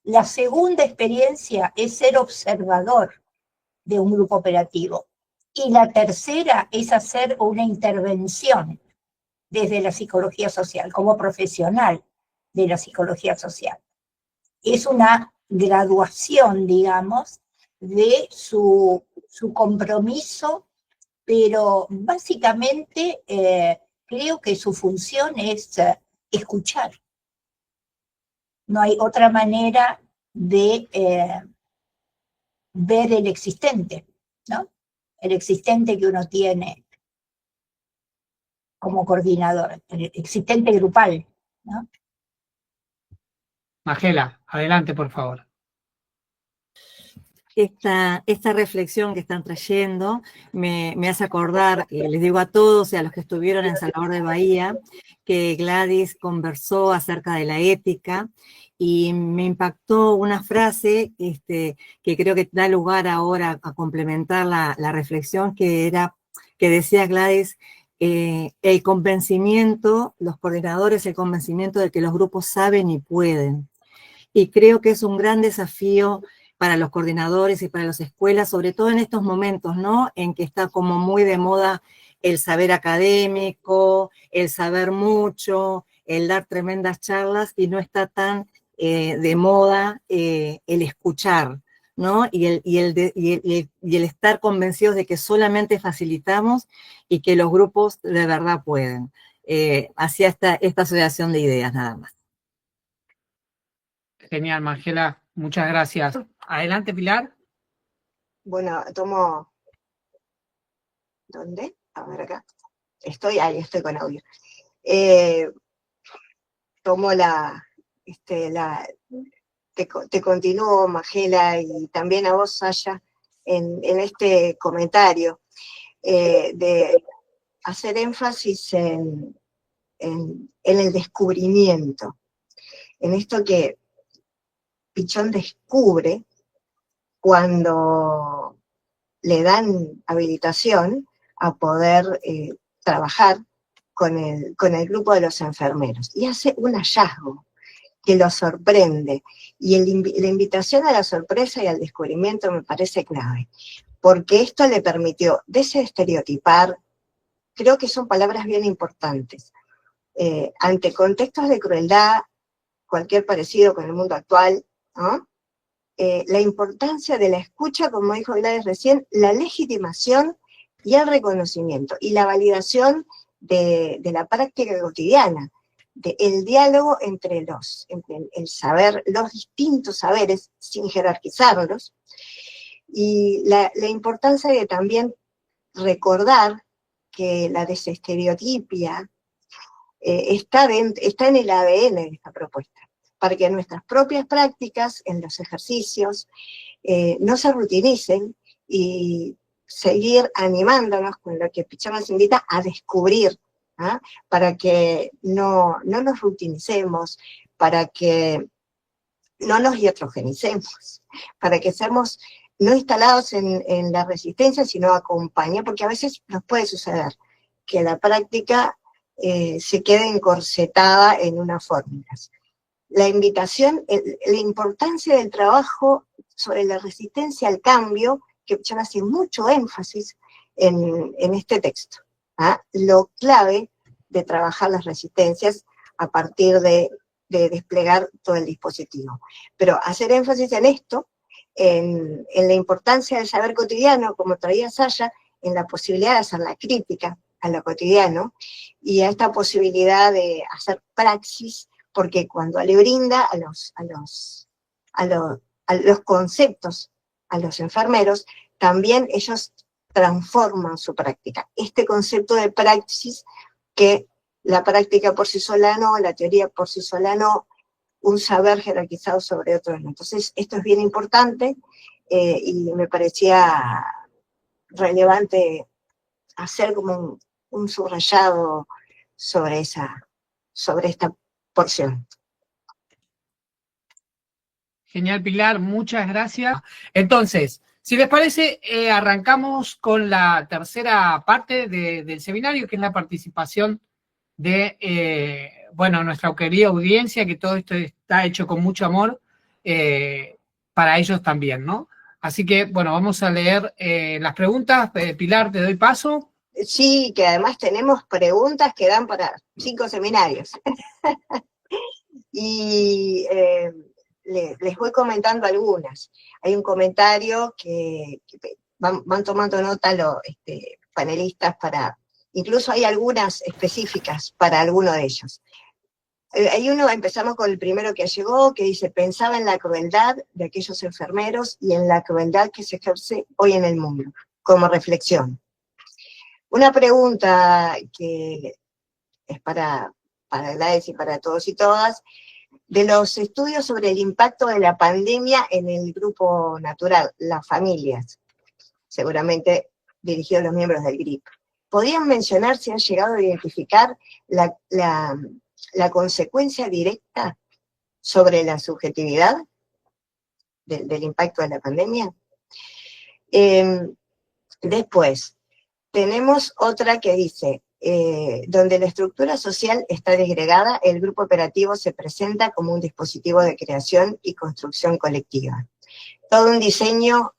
La segunda experiencia es ser observador de un grupo operativo. Y la tercera es hacer una intervención desde la psicología social, como profesional de la psicología social. Es una graduación, digamos, de su compromiso, pero básicamente creo que su función es escuchar. No hay otra manera de ver el existente, ¿no? El existente que uno tiene como coordinador, el existente grupal, ¿no? Magela, adelante, por favor. Esta reflexión que están trayendo me hace acordar, les digo a todos y a los que estuvieron en Salvador de Bahía, que Gladys conversó acerca de la ética y me impactó una frase que creo que da lugar ahora a complementar la reflexión, que decía Gladys, el convencimiento, los coordinadores, el convencimiento de que los grupos saben y pueden. Y creo que es un gran desafío para los coordinadores y para las escuelas, sobre todo en estos momentos, ¿no? En que está como muy de moda el saber académico, el saber mucho, el dar tremendas charlas, y no está tan de moda el escuchar, ¿no? Y el estar convencidos de que solamente facilitamos y que los grupos de verdad pueden. Hacia esta asociación de ideas, nada más. Genial, Magela, muchas gracias. Adelante, Pilar. Bueno, tomo... ¿Dónde? A ver acá. Estoy con audio. Tomo te continúo, Magela, y también a vos, Sasha, en este comentario de hacer énfasis en el descubrimiento, en esto que Pichón descubre cuando le dan habilitación a poder trabajar con el grupo de los enfermeros. Y hace un hallazgo que lo sorprende. Y la invitación a la sorpresa y al descubrimiento me parece clave, porque esto le permitió desestereotipar, creo que son palabras bien importantes, ante contextos de crueldad, cualquier parecido con el mundo actual, ¿no? La importancia de la escucha, como dijo Gladys recién, la legitimación y el reconocimiento, y la validación de la práctica cotidiana, del diálogo entre el saber, los distintos saberes, sin jerarquizarlos, y la importancia de también recordar que la desestereotipia está en el ADN de esta propuesta, para que nuestras propias prácticas en los ejercicios no se rutinicen y seguir animándonos con lo que Pichón nos invita a descubrir, ¿ah? Para que no nos rutinicemos, para que no nos iatrogenicemos, para que seamos no instalados en la resistencia, sino acompañados, porque a veces nos puede suceder que la práctica se quede encorsetada en unas fórmulas. La invitación, la importancia del trabajo sobre la resistencia al cambio, que Pichón hace mucho énfasis en este texto, ¿ah? Lo clave de trabajar las resistencias a partir de desplegar todo el dispositivo. Pero hacer énfasis en esto, en la importancia del saber cotidiano, como traía Sasha, en la posibilidad de hacer la crítica a lo cotidiano, y a esta posibilidad de hacer praxis, porque cuando le brinda a los conceptos a los enfermeros, también ellos transforman su práctica. Este concepto de praxis, que la práctica por sí sola no, la teoría por sí sola no, un saber jerarquizado sobre otro no. Entonces, esto es bien importante y me parecía relevante hacer como un subrayado sobre esta porción. Genial, Pilar, muchas gracias. Entonces, si les parece, arrancamos con la tercera parte del seminario, que es la participación de bueno, nuestra querida audiencia, que todo esto está hecho con mucho amor, para ellos también, ¿no? Así que, bueno, vamos a leer las preguntas. Pilar, te doy paso. Sí, que además tenemos preguntas que dan para 5 seminarios. Y les voy comentando algunas. Hay un comentario que van tomando nota los panelistas incluso hay algunas específicas para alguno de ellos. Hay uno, empezamos con el primero que llegó, que dice, pensaba en la crueldad de aquellos enfermeros y en la crueldad que se ejerce hoy en el mundo, como reflexión. Una pregunta que es para Gladys y para todos y todas, de los estudios sobre el impacto de la pandemia en el grupo natural, las familias, seguramente dirigidos a los miembros del GRIP. ¿Podrían mencionar si han llegado a identificar la consecuencia directa sobre la subjetividad del impacto de la pandemia? Después, tenemos otra que dice, donde la estructura social está desgregada, el grupo operativo se presenta como un dispositivo de creación y construcción colectiva. Todo un diseño,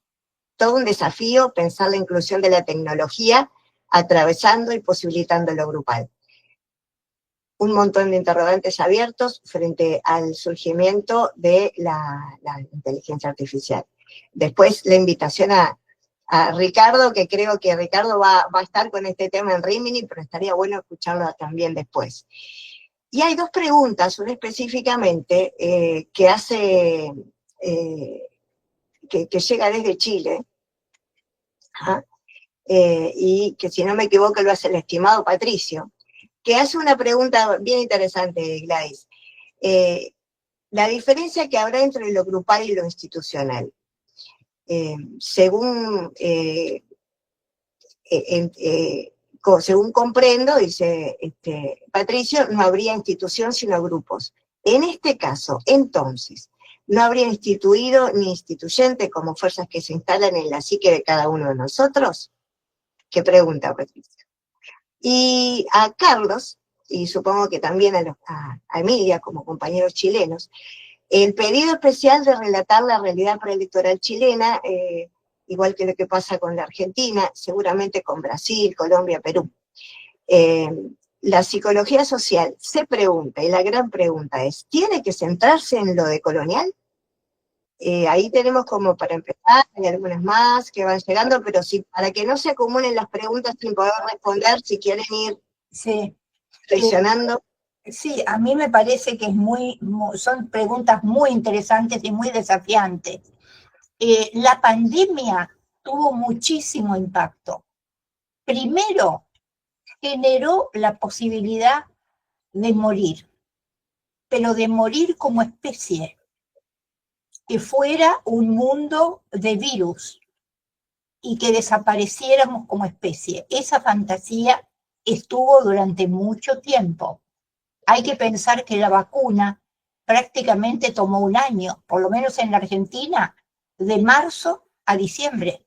todo un desafío pensar la inclusión de la tecnología, atravesando y posibilitando lo grupal. Un montón de interrogantes abiertos frente al surgimiento de la inteligencia artificial. Después la invitación a Ricardo, que creo que Ricardo va a estar con este tema en Rimini, pero estaría bueno escucharlo también después. Y hay dos preguntas, una específicamente que hace, que llega desde Chile, y que si no me equivoco lo hace el estimado Patricio, que hace una pregunta bien interesante, Gladys. La diferencia que habrá entre lo grupal y lo institucional. Según comprendo, dice Patricio, no habría institución sino grupos. En este caso, entonces, ¿no habría instituido ni instituyente como fuerzas que se instalan en la psique de cada uno de nosotros? ¿Qué pregunta, Patricio? Y a Carlos, y supongo que también a Emilia como compañeros chilenos, el pedido especial de relatar la realidad preelectoral chilena, igual que lo que pasa con la Argentina, seguramente con Brasil, Colombia, Perú. La psicología social se pregunta, y la gran pregunta es, ¿tiene que centrarse en lo decolonial? Ahí tenemos como para empezar, hay algunas más que van llegando, pero sí, para que no se acumulen las preguntas sin poder responder, si quieren ir reflexionando. Sí, a mí me parece que son preguntas muy interesantes y muy desafiantes. La pandemia tuvo muchísimo impacto. Primero, generó la posibilidad de morir, pero de morir como especie, que fuera un mundo de virus y que desapareciéramos como especie. Esa fantasía estuvo durante mucho tiempo. Hay que pensar que la vacuna prácticamente tomó un año, por lo menos en la Argentina, de marzo a diciembre.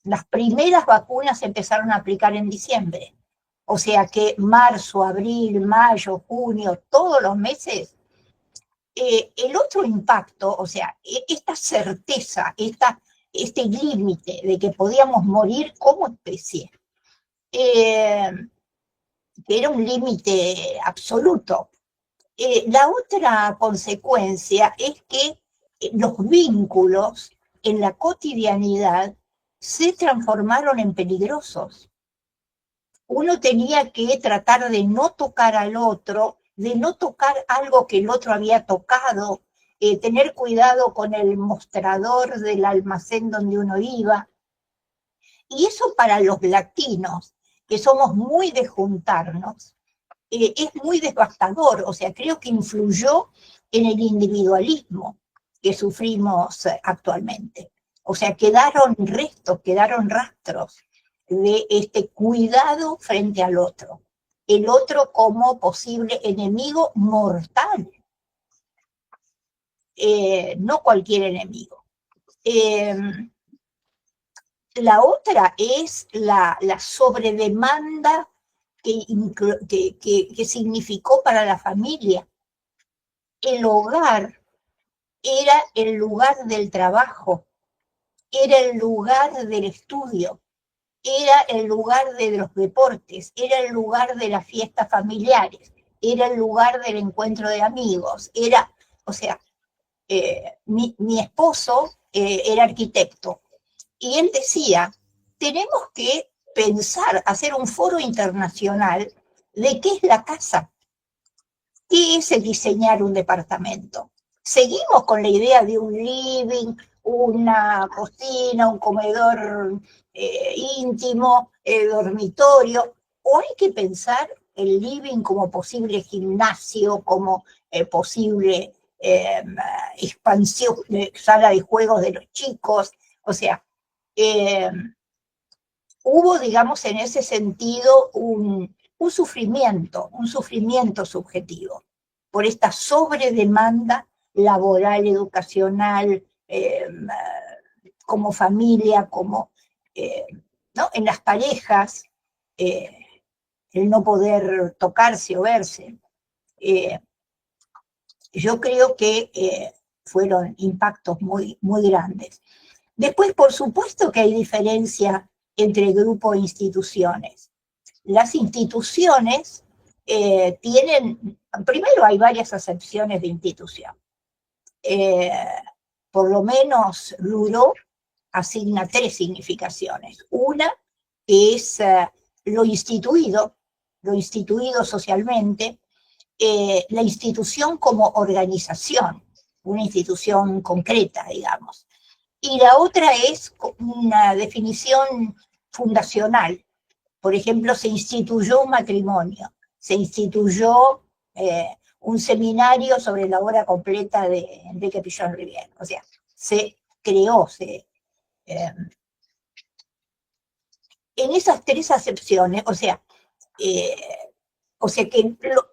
Las primeras vacunas se empezaron a aplicar en diciembre. O sea que marzo, abril, mayo, junio, todos los meses. El otro impacto, o sea, esta certeza, este límite de que podíamos morir como especie, que era un límite absoluto. La otra consecuencia es que los vínculos en la cotidianidad se transformaron en peligrosos. Uno tenía que tratar de no tocar al otro, de no tocar algo que el otro había tocado, tener cuidado con el mostrador del almacén donde uno iba. Y eso para los latinos, que somos muy de juntarnos, es muy devastador. O sea, creo que influyó en el individualismo que sufrimos actualmente. O sea, quedaron restos, quedaron rastros de este cuidado frente al otro. El otro como posible enemigo mortal. No cualquier enemigo. La otra es la sobredemanda que significó para la familia. El hogar era el lugar del trabajo, era el lugar del estudio, era el lugar de los deportes, era el lugar de las fiestas familiares, era el lugar del encuentro de amigos, o sea, mi esposo era arquitecto y él decía, tenemos que pensar, hacer un foro internacional de qué es la casa, qué es el diseñar un departamento. Seguimos con la idea de un living, una cocina, un comedor íntimo, dormitorio, o hay que pensar el living como posible gimnasio, como posible expansión, sala de juegos de los chicos, o sea, hubo, digamos, en ese sentido un sufrimiento subjetivo por esta sobredemanda laboral, educacional, como familia, como ¿no? En las parejas, el no poder tocarse o verse. Yo creo que fueron impactos muy, muy grandes. Después, por supuesto que hay diferencia entre grupo e instituciones. Las instituciones tienen, primero hay varias acepciones de institución. Por lo menos Luro asigna 3 significaciones. Una es lo instituido socialmente, la institución como organización, una institución concreta, digamos. Y la otra es una definición fundacional. Por ejemplo, se instituyó un matrimonio, se instituyó un seminario sobre la obra completa de Enrique Pillón Rivière. O sea, se creó, en esas 3 acepciones,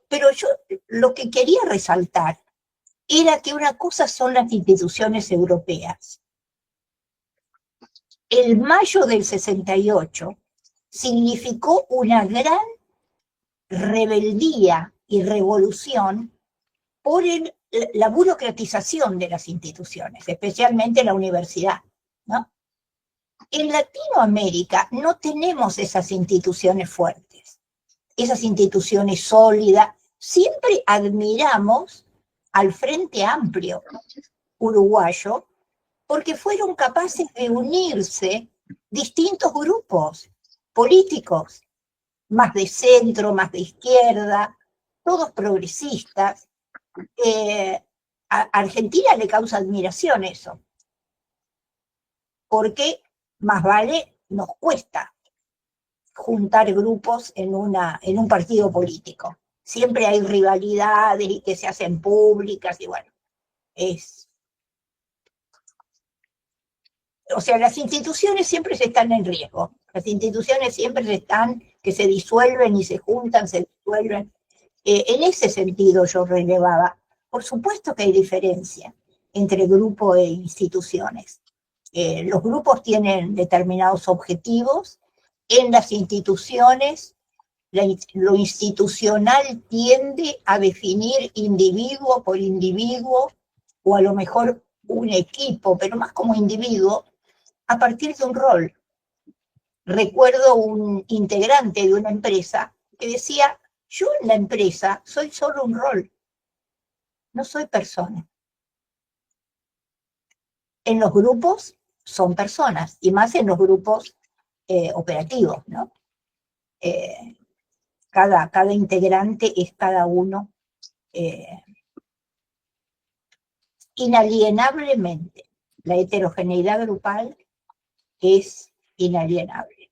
pero yo lo que quería resaltar era que una cosa son las instituciones europeas. El mayo del 68 significó una gran rebeldía y revolución por la burocratización de las instituciones, especialmente la universidad, ¿no? En Latinoamérica no tenemos esas instituciones fuertes, esas instituciones sólidas. Siempre admiramos al Frente Amplio uruguayo porque fueron capaces de unirse distintos grupos políticos, más de centro, más de izquierda, todos progresistas. A Argentina le causa admiración eso, porque más vale nos cuesta juntar grupos en un partido político. Siempre hay rivalidades y que se hacen públicas y bueno, o sea, las instituciones siempre están en riesgo. Las instituciones siempre están, que se disuelven y se juntan, se disuelven. En ese sentido yo relevaba. Por supuesto que hay diferencia entre grupo e instituciones. Los grupos tienen determinados objetivos. En las instituciones, lo institucional tiende a definir individuo por individuo, o a lo mejor un equipo, pero más como individuo, a partir de un rol. Recuerdo un integrante de una empresa que decía, yo en la empresa soy solo un rol, no soy persona. En los grupos son personas, y más en los grupos operativos, ¿no? Cada integrante es cada uno inalienablemente. La heterogeneidad grupal es inalienable.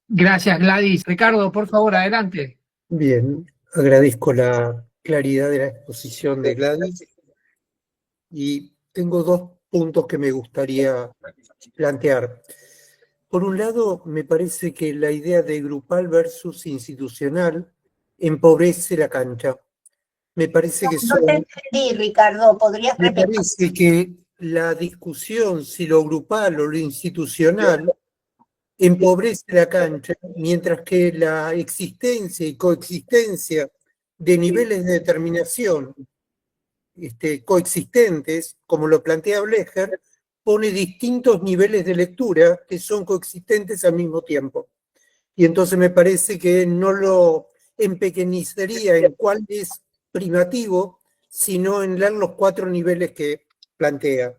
Gracias, Gladys. Ricardo, por favor, adelante. Bien, agradezco la claridad de la exposición de Gladys y tengo 2 puntos que me gustaría plantear. Por un lado, me parece que la idea de grupal versus institucional empobrece la cancha. Me parece que No te entendí, Ricardo, ¿podrías repetir? Me parece que la discusión si lo grupal o lo institucional empobrece la cancha, mientras que la existencia y coexistencia de niveles de determinación coexistentes, como lo plantea Blecher, pone distintos niveles de lectura que son coexistentes al mismo tiempo. Y entonces me parece que no lo empequeñecería en cuál es primativo, sino en leer los 4 niveles que plantea.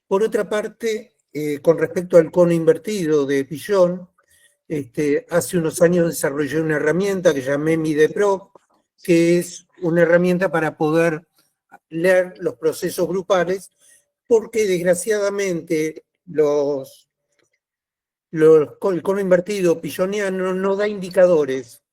Por otra parte, con respecto al cono invertido de Pillon, hace unos años desarrollé una herramienta que llamé MIDEPRO, que es una herramienta para poder leer los procesos grupales, porque desgraciadamente el cono invertido pilloniano no da indicadores,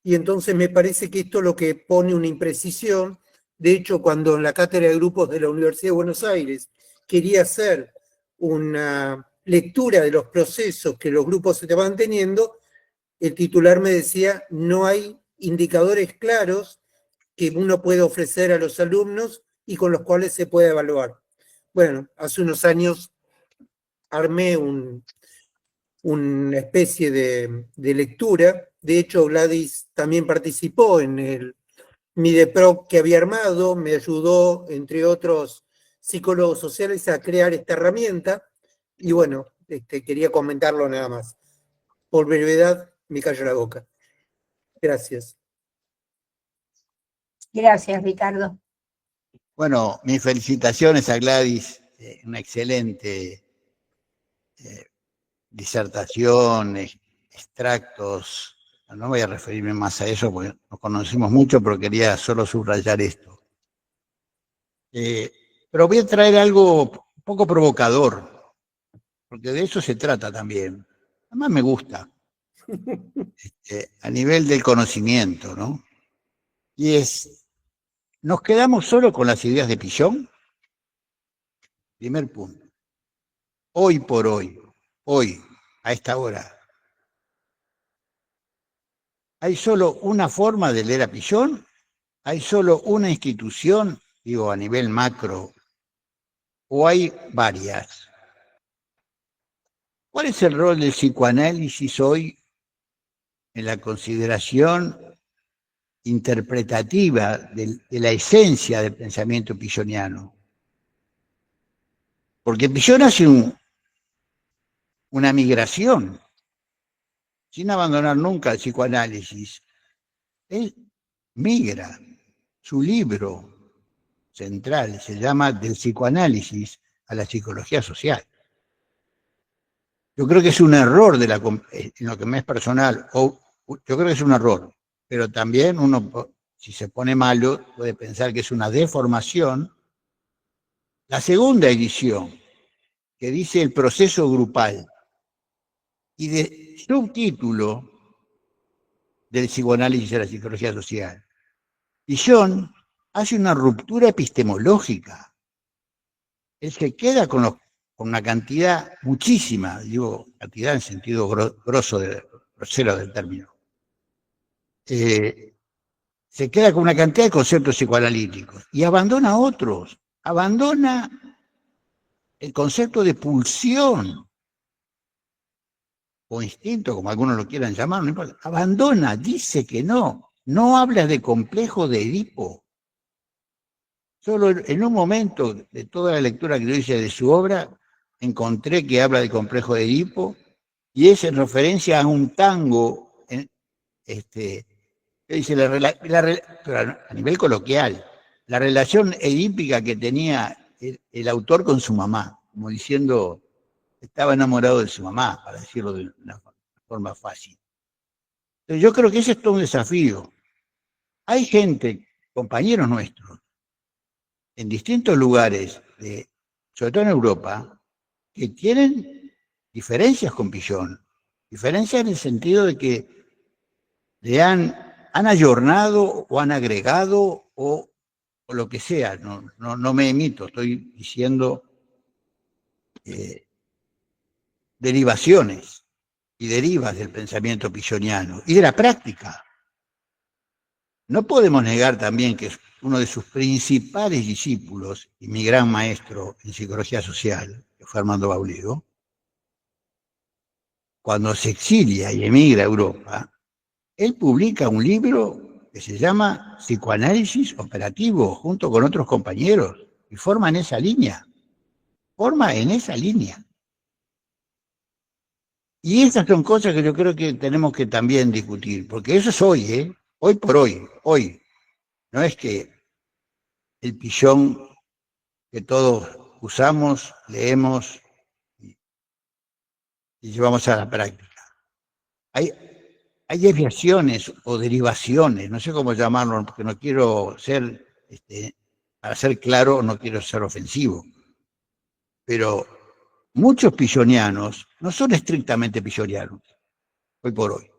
y entonces me parece que esto es lo que pone una imprecisión. De hecho, cuando en la cátedra de grupos de la Universidad de Buenos Aires quería hacer una lectura de los procesos que los grupos se estaban teniendo, el titular me decía, no hay indicadores claros que uno puede ofrecer a los alumnos y con los cuales se puede evaluar. Bueno, hace unos años armé una especie de lectura. De hecho, Gladys también participó en el MIDEPRO que había armado, me ayudó, entre otros psicólogos sociales, a crear esta herramienta. Y bueno, quería comentarlo nada más. Por brevedad, me callo la boca. Gracias. Gracias, Ricardo. Bueno, mis felicitaciones a Gladys, una excelente disertación, extractos. No voy a referirme más a eso porque nos conocemos mucho, pero quería solo subrayar esto. Pero voy a traer algo un poco provocador, porque de eso se trata también. Además me gusta, a nivel del conocimiento, ¿no? Y es, ¿nos quedamos solo con las ideas de Pillon? Primer punto. Hoy por hoy, a esta hora, ¿hay solo una forma de leer a Pillon? ¿Hay solo una institución, digo, a nivel macro? ¿O hay varias? ¿Cuál es el rol del psicoanálisis hoy en la consideración interpretativa de la esencia del pensamiento pilloniano? Porque Pillon hace una migración, sin abandonar nunca el psicoanálisis. Él migra. Su libro central se llama Del psicoanálisis a la psicología social. Yo creo que es un error en lo que me es personal, yo creo que es un error, pero también uno, si se pone malo, puede pensar que es una deformación. La segunda edición, que dice el proceso grupal, y de subtítulo del psicoanálisis a la psicología social. Pillon hace una ruptura epistemológica. Él se queda con una cantidad muchísima, digo cantidad en sentido grosero del término. Se queda con una cantidad de conceptos psicoanalíticos y abandona otros. Abandona el concepto de pulsión o instinto, como algunos lo quieran llamar, no importa. Abandona, dice que no habla de complejo de Edipo. Solo en un momento de toda la lectura que yo hice de su obra, encontré que habla de complejo de Edipo, y es en referencia a un tango, que dice pero a nivel coloquial, la relación edípica que tenía el autor con su mamá, como diciendo, estaba enamorado de su mamá, para decirlo de una forma fácil. Entonces yo creo que ese es todo un desafío. Hay gente, compañeros nuestros, en distintos lugares, sobre todo en Europa, que tienen diferencias con Pillon. Diferencias en el sentido de que le han ayornado o han agregado o lo que sea. No me emito, estoy diciendo derivaciones y derivas del pensamiento pilloniano y de la práctica. No podemos negar también que uno de sus principales discípulos y mi gran maestro en psicología social, que fue Armando Bauligo, cuando se exilia y emigra a Europa, él publica un libro que se llama Psicoanálisis Operativo, junto con otros compañeros, y forma en esa línea. Y esas son cosas que yo creo que tenemos que también discutir, porque eso es hoy, hoy por hoy. No es que el Pillon que todos usamos, leemos y llevamos a la práctica. Hay desviaciones o derivaciones, no sé cómo llamarlo, porque no quiero ser, para ser claro, no quiero ser ofensivo, pero muchos pillonianos no son estrictamente pillonianos, hoy por hoy.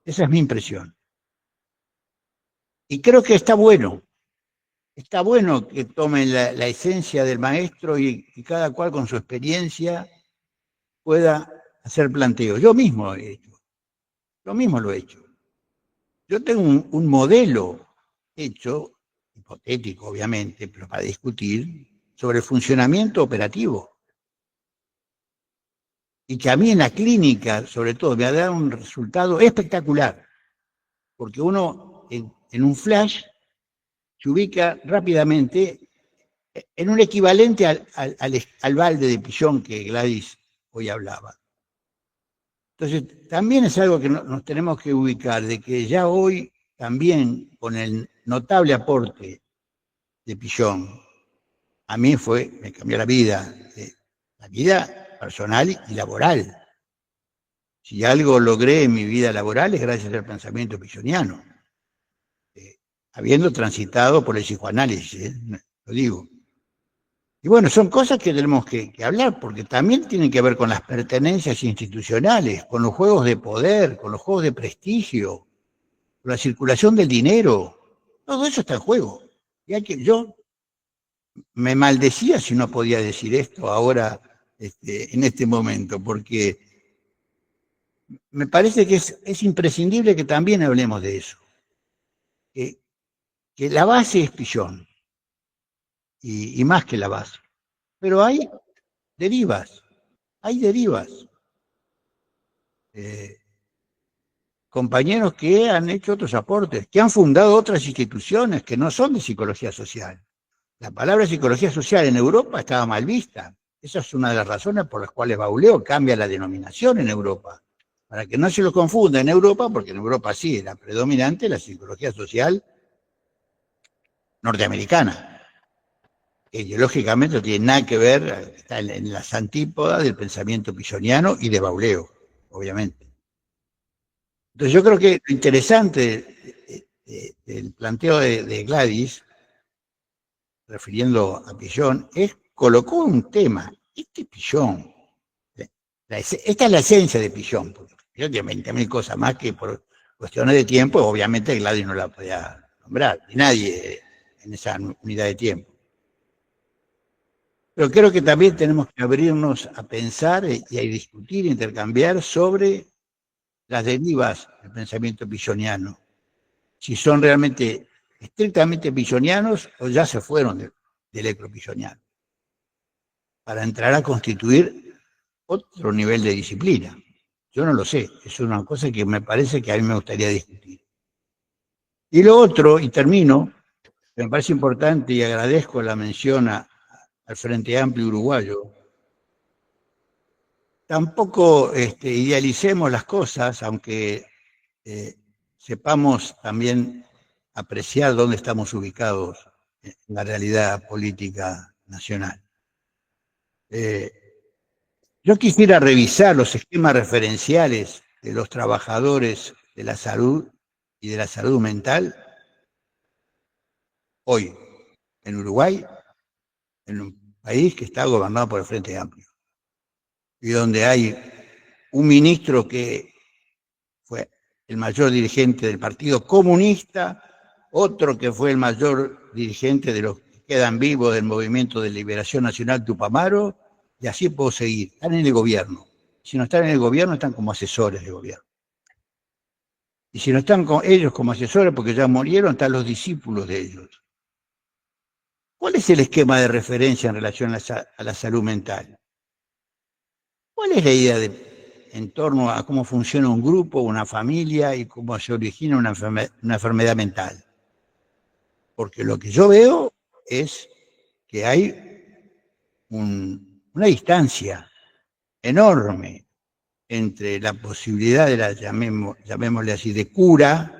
Esa es mi impresión. Y creo que está bueno que tomen la esencia del maestro y cada cual con su experiencia pueda hacer planteos. Yo mismo lo he hecho. Yo tengo un modelo hecho, hipotético obviamente, pero para discutir, sobre el funcionamiento operativo. Y que a mí en la clínica, sobre todo, me ha dado un resultado espectacular. Porque uno, en un flash, se ubica rápidamente en un equivalente al balde de Pillon que Gladys hoy hablaba. Entonces, también es algo que nos tenemos que ubicar, de que ya hoy también, con el notable aporte de Pillon, a mí me cambió la vida personal y laboral. Si algo logré en mi vida laboral es gracias al pensamiento pilloniano, habiendo transitado por el psicoanálisis, lo digo. Y bueno, son cosas que tenemos que hablar, porque también tienen que ver con las pertenencias institucionales, con los juegos de poder, con los juegos de prestigio, con la circulación del dinero. Todo eso está en juego. Y yo me maldecía si no podía decir esto ahora, en este momento, porque me parece que es imprescindible que también hablemos de eso. Que la base es Pillon, y más que la base. Pero hay derivas. Compañeros que han hecho otros aportes, que han fundado otras instituciones que no son de psicología social. La palabra psicología social en Europa estaba mal vista. Esa es una de las razones por las cuales Bauleo cambia la denominación en Europa, para que no se lo confunda en Europa, porque en Europa sí era predominante la psicología social norteamericana. Ideológicamente no tiene nada que ver, está en las antípodas del pensamiento pilloniano y de Bauleo, obviamente. Entonces yo creo que lo interesante del planteo de Gladys, refiriendo a Pillon, colocó un tema, Pillon, esta es la esencia de Pillon, porque Pillon tiene 20.000 cosas más que por cuestiones de tiempo, obviamente Gladys no la podía nombrar, ni nadie en esa unidad de tiempo. Pero creo que también tenemos que abrirnos a pensar y a discutir, intercambiar sobre las derivas del pensamiento pilloniano. Si son realmente estrictamente pillonianos o ya se fueron del ecropilloniano, para entrar a constituir otro nivel de disciplina. Yo no lo sé, es una cosa que me parece que a mí me gustaría discutir. Y lo otro, y termino, me parece importante y agradezco la mención al Frente Amplio Uruguayo. Tampoco idealicemos las cosas, aunque sepamos también apreciar dónde estamos ubicados en la realidad política nacional. Yo quisiera revisar los esquemas referenciales de los trabajadores de la salud y de la salud mental hoy en Uruguay, en un país que está gobernado por el Frente Amplio, y donde hay un ministro que fue el mayor dirigente del Partido Comunista, otro que fue el mayor dirigente de los que quedan vivos del Movimiento de Liberación Nacional Tupamaro, y así puedo seguir. Están en el gobierno. Si no están en el gobierno, están como asesores de gobierno. Y si no están con ellos como asesores porque ya murieron, están los discípulos de ellos. ¿Cuál es el esquema de referencia en relación a la salud mental? ¿Cuál es la idea en torno a cómo funciona un grupo, una familia y cómo se origina una enfermedad mental. Porque lo que yo veo es que hay una distancia enorme entre la posibilidad de la, llamémosle así, de cura,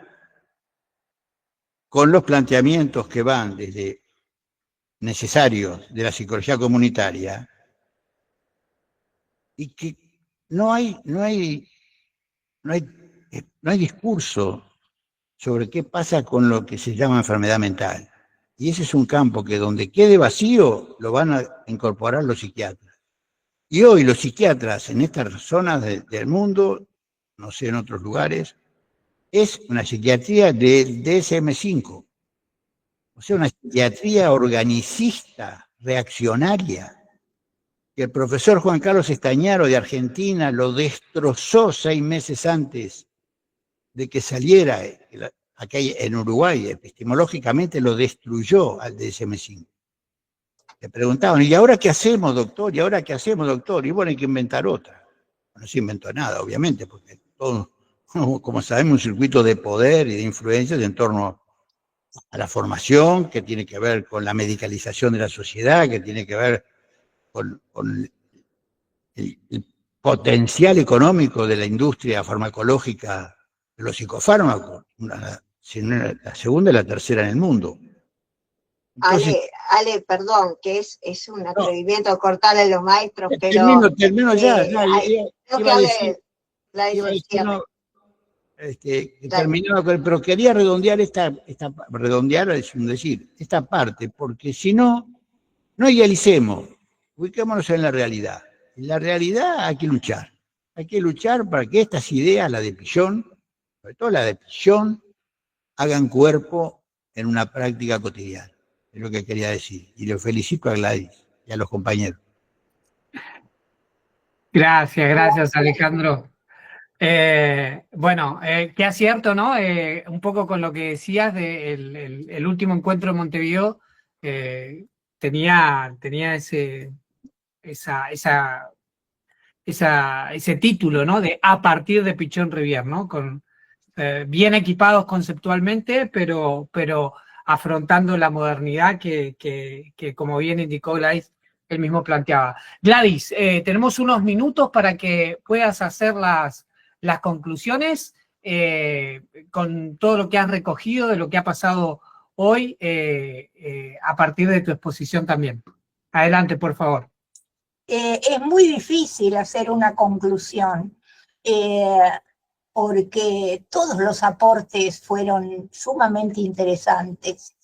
con los planteamientos que van desde necesarios de la psicología comunitaria, y que no hay discurso sobre qué pasa con lo que se llama enfermedad mental. Y ese es un campo que donde quede vacío lo van a incorporar los psiquiatras. Y hoy los psiquiatras en estas zonas del mundo, no sé en otros lugares, es una psiquiatría del DSM-5. O sea, una psiquiatría organicista, reaccionaria, que el profesor Juan Carlos Estañaro de Argentina lo destrozó 6 meses antes de que saliera acá en Uruguay, epistemológicamente lo destruyó al DSM-5. Le preguntaban, ¿y ahora qué hacemos, doctor? ¿Y ahora qué hacemos, doctor? Y bueno, hay que inventar otra. No se inventó nada, obviamente, porque todo, como sabemos, un circuito de poder y de influencias en torno a la formación, que tiene que ver con la medicalización de la sociedad, que tiene que ver con el potencial económico de la industria farmacológica de los psicofármacos, la segunda y la tercera en el mundo. Entonces, Ale, perdón, que es un atrevimiento cortarle a los maestros, pero... Termino ya. Terminaba, pero quería redondear redondear es un decir, esta parte, porque si no idealicemos, ubiquémonos en la realidad. En la realidad hay que luchar para que estas ideas, la de Pillon, sobre todo la de Pillon, hagan cuerpo en una práctica cotidiana. Es lo que quería decir. Y lo felicito a Gladys y a los compañeros. Gracias, Alejandro. Bueno, qué acierto, ¿no? Un poco con lo que decías del último encuentro en Montevideo, tenía ese título, ¿no? De A partir de Pichon Rivière, ¿no? Bien equipados conceptualmente, pero afrontando la modernidad que como bien indicó Gladys, él mismo planteaba. Gladys, tenemos unos minutos para que puedas hacer las conclusiones con todo lo que has recogido, de lo que ha pasado hoy, a partir de tu exposición también. Adelante, por favor. Es muy difícil hacer una conclusión, porque todos los aportes fueron sumamente interesantes.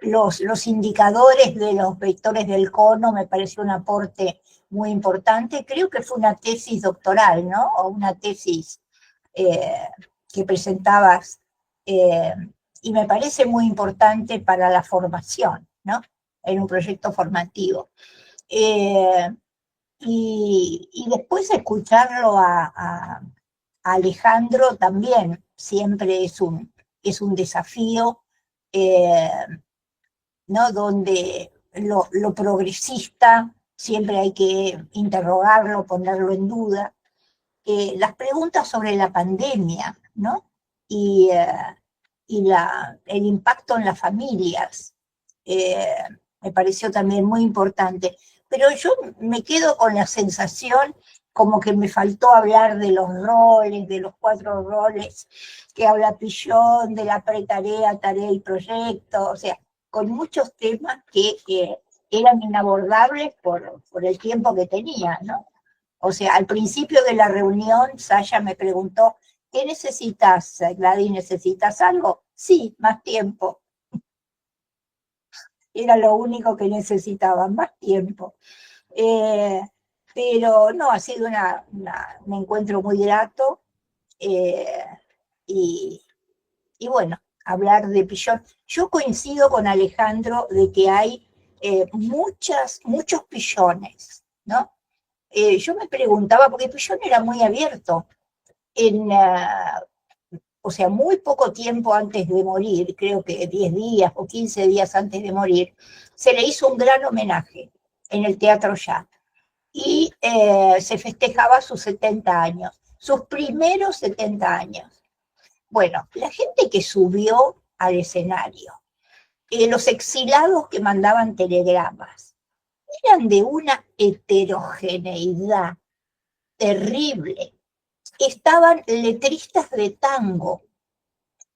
Los indicadores de los vectores del cono me pareció un aporte muy importante. Creo que fue una tesis doctoral, ¿no? O una tesis que presentabas, y me parece muy importante para la formación, ¿no? En un proyecto formativo. Y después escucharlo a Alejandro también siempre es un desafío, ¿no? Donde lo progresista siempre hay que interrogarlo, ponerlo en duda. Las preguntas sobre la pandemia, ¿no? Y el impacto en las familias me pareció también muy importante. Pero yo me quedo con la sensación como que me faltó hablar de los roles, de los 4 roles que habla Pillon, de la pretarea, tarea y proyecto, o sea, con muchos temas que eran inabordables por el tiempo que tenía, ¿no? O sea, al principio de la reunión, Saya me preguntó, ¿qué necesitas, Gladys? ¿Necesitas algo? Sí, más tiempo. Era lo único que necesitaba, más tiempo. Pero no, ha sido un encuentro muy grato, y bueno, hablar de Pillon. Yo coincido con Alejandro de que hay muchos Pillones, ¿no? Yo me preguntaba, porque Pillon era muy abierto, o sea, muy poco tiempo antes de morir, creo que 10 días o 15 días antes de morir, se le hizo un gran homenaje en el Teatro Ya. y se festejaba sus 70 años, sus primeros 70 años. Bueno, la gente que subió al escenario, los exilados que mandaban telegramas, eran de una heterogeneidad terrible. Estaban letristas de tango,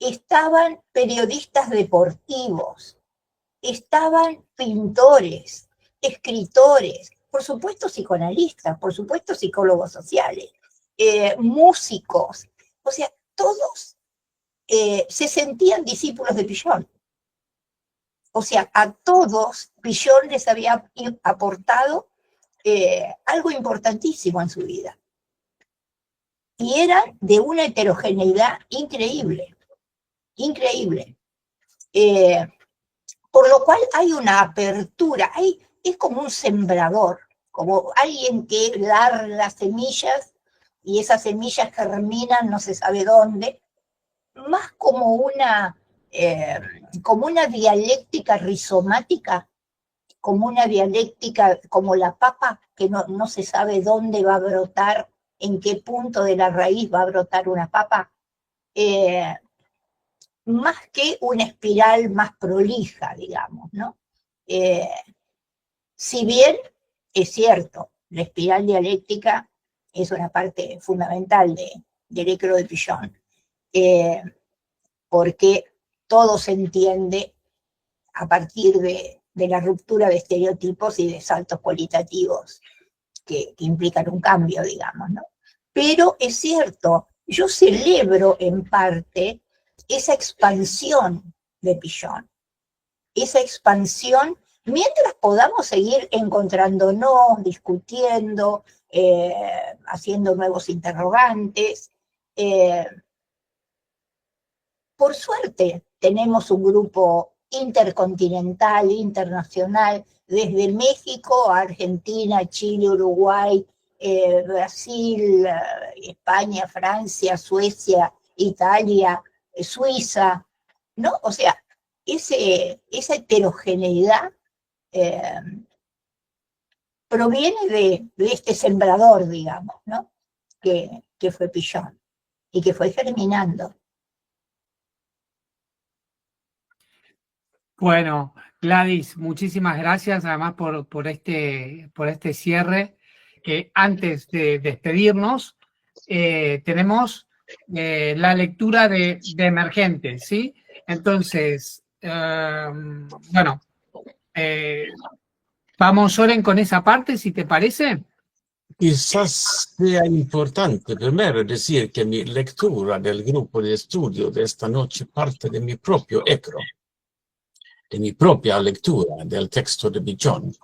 estaban periodistas deportivos, estaban pintores, escritores, por supuesto psicoanalistas, por supuesto psicólogos sociales, músicos, o sea, todos se sentían discípulos de Pillon. O sea, a todos Pillon les había aportado algo importantísimo en su vida. Y eran de una heterogeneidad increíble, increíble. Por lo cual hay una apertura, es como un sembrador, como alguien que larga semillas y esas semillas germinan no se sabe dónde, más como una dialéctica rizomática, como una dialéctica como la papa, que no se sabe dónde va a brotar, en qué punto de la raíz va a brotar una papa, más que una espiral más prolija, digamos, ¿no? Si bien es cierto, la espiral dialéctica es una parte fundamental del ecro de Pillon, porque todo se entiende a partir de la ruptura de estereotipos y de saltos cualitativos que implican un cambio, digamos, ¿no? Pero es cierto, yo celebro en parte esa expansión de Pillon, esa expansión, mientras podamos seguir encontrándonos, discutiendo, haciendo nuevos interrogantes. Por suerte tenemos un grupo intercontinental, internacional, desde México a Argentina, Chile, Uruguay, Brasil, España, Francia, Suecia, Italia, Suiza, ¿no? O sea, esa heterogeneidad proviene de este sembrador, digamos, ¿no? Que fue Pillon y que fue germinando. Bueno, Gladys, muchísimas gracias además por este cierre. Antes de despedirnos, tenemos la lectura de Emergentes, ¿sí? Entonces, bueno, vamos, Soren, con esa parte, si te parece. Quizás sea importante primero decir que mi lectura del grupo de estudio de esta noche parte de mi propio ecro, de mi propia lectura del texto de Pillon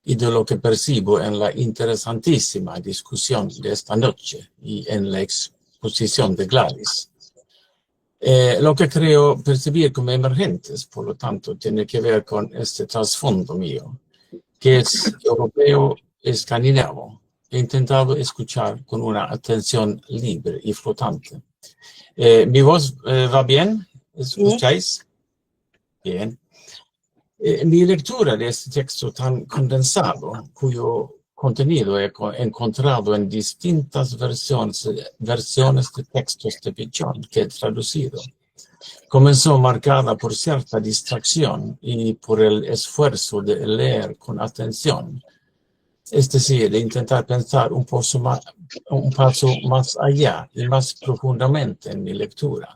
y de lo que percibo en la interesantísima discusión de esta noche y en la exposición de Gladys. Lo que creo percibir como emergentes, por lo tanto, tiene que ver con este trasfondo mío, que es europeo escandinavo. He intentado escuchar con una atención libre y flotante. ¿Mi voz va bien? ¿Escucháis? Bien. Mi lectura de este texto tan condensado, cuyo contenido he encontrado en distintas versiones de textos de Pillon que he traducido, comenzó marcada por cierta distracción y por el esfuerzo de leer con atención, es decir, de intentar pensar un paso más allá y más profundamente en mi lectura.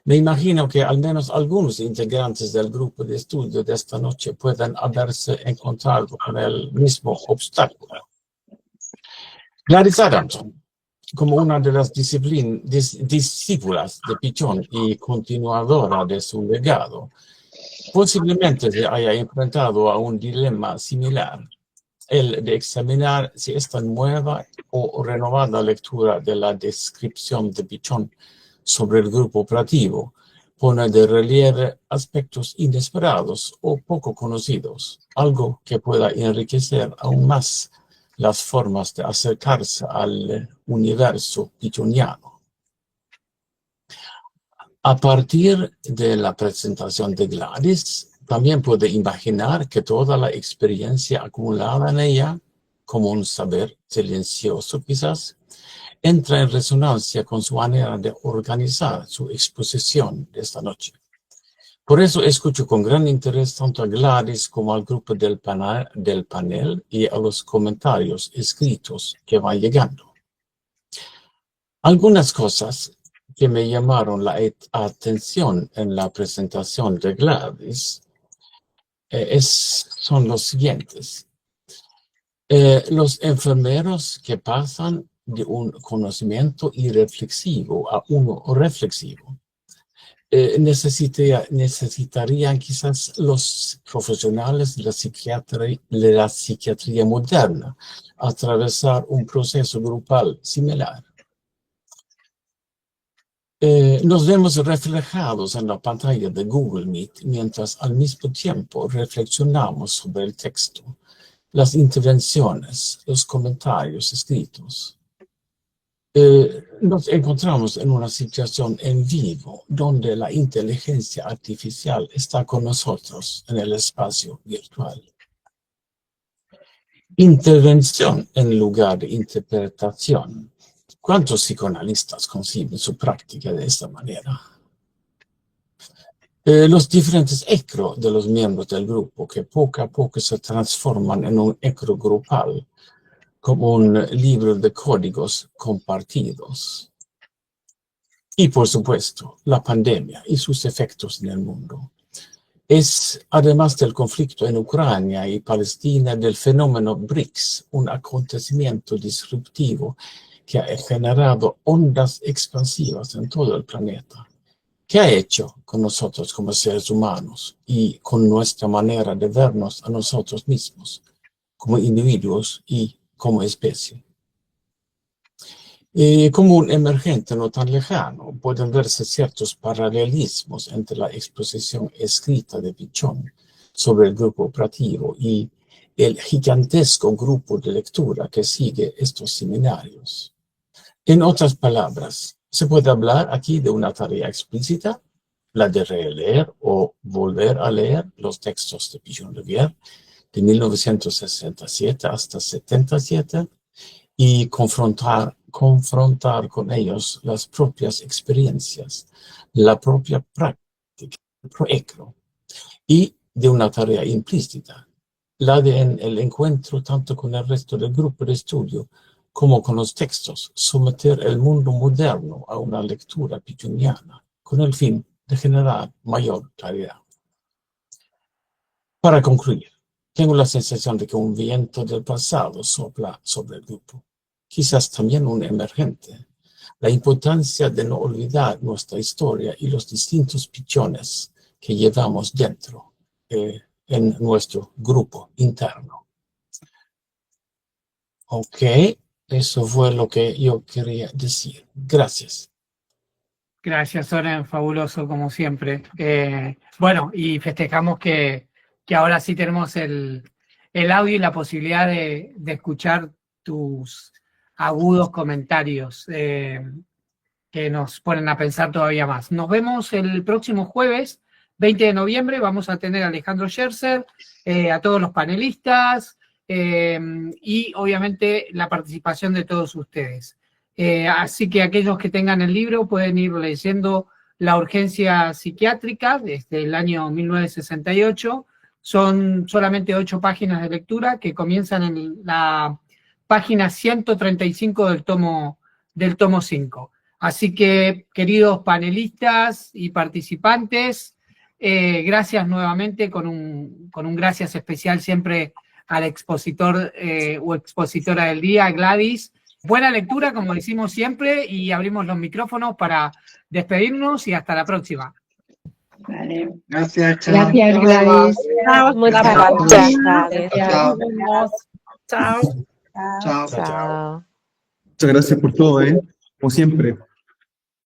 Me imagino que al menos algunos integrantes del grupo de estudio de esta noche puedan haberse encontrado con el mismo obstáculo. Gladys Adamson, como una de las discípulas de Pillon y continuadora de su legado, posiblemente se haya enfrentado a un dilema similar, el de examinar si esta nueva o renovada lectura de la descripción de Pillon sobre el grupo operativo pone de relieve aspectos inesperados o poco conocidos, algo que pueda enriquecer aún más las formas de acercarse al universo pilloniano. A partir de la presentación de Gladys, también puede imaginar que toda la experiencia acumulada en ella como un saber silencioso quizás, entra en resonancia con su manera de organizar su exposición de esta noche. Por eso escucho con gran interés tanto a Gladys como al grupo del panel y a los comentarios escritos que van llegando. Algunas cosas que me llamaron la atención en la presentación de Gladys son los siguientes. Los enfermeros que pasan de un conocimiento irreflexivo a uno reflexivo. Necesitarían quizás los profesionales de la psiquiatría moderna atravesar un proceso grupal similar. Nos vemos reflejados en la pantalla de Google Meet mientras al mismo tiempo reflexionamos sobre el texto, las intervenciones, los comentarios escritos. Nos encontramos en una situación en vivo donde la inteligencia artificial está con nosotros en el espacio virtual. Intervención en lugar de interpretación. ¿Cuántos psicoanalistas conciben su práctica de esta manera? Los diferentes ecro de los miembros del grupo que poco a poco se transforman en un ecro grupal, como un libro de códigos compartidos. Y por supuesto, la pandemia y sus efectos en el mundo. Es, además del conflicto en Ucrania y Palestina, del fenómeno BRICS, un acontecimiento disruptivo que ha generado ondas expansivas en todo el planeta. ¿Qué ha hecho con nosotros como seres humanos y con nuestra manera de vernos a nosotros mismos, como individuos y como especie? Como un emergente no tan lejano, pueden verse ciertos paralelismos entre la exposición escrita de Pichon sobre el grupo operativo y el gigantesco grupo de lectura que sigue estos seminarios. En otras palabras, se puede hablar aquí de una tarea explícita, la de releer o volver a leer los textos de Pichon Rivière de 1967 hasta 77 y confrontar con ellos las propias experiencias, la propia práctica, el proecro, y de una tarea implícita, la de en el encuentro tanto con el resto del grupo de estudio como con los textos, someter el mundo moderno a una lectura pichoniana, con el fin de generar mayor claridad. Para concluir, tengo la sensación de que un viento del pasado sopla sobre el grupo, quizás también un emergente, la importancia de no olvidar nuestra historia y los distintos pichones que llevamos dentro en nuestro grupo interno. Ok, eso fue lo que yo quería decir. Gracias. Gracias, Soren, fabuloso como siempre. Bueno, y festejamos que ahora sí tenemos el audio y la posibilidad de escuchar tus agudos comentarios que nos ponen a pensar todavía más. Nos vemos el próximo jueves, 20 de noviembre. Vamos a tener a Alejandro Scherzer, a todos los panelistas y obviamente la participación de todos ustedes. Así que aquellos que tengan el libro pueden ir leyendo La urgencia psiquiátrica desde el año 1968. Son solamente 8 páginas de lectura que comienzan en la página 135 del tomo 5. Así que, queridos panelistas y participantes, gracias nuevamente, con un gracias especial siempre al expositor o expositora del día, Gladys. Buena lectura, como decimos siempre, y abrimos los micrófonos para despedirnos y hasta la próxima. Vale. Gracias, chao. Gracias, Gladys. Chao, muchas gracias. Chao. Chao. Chao. Chao. Muchas gracias por todo, como siempre.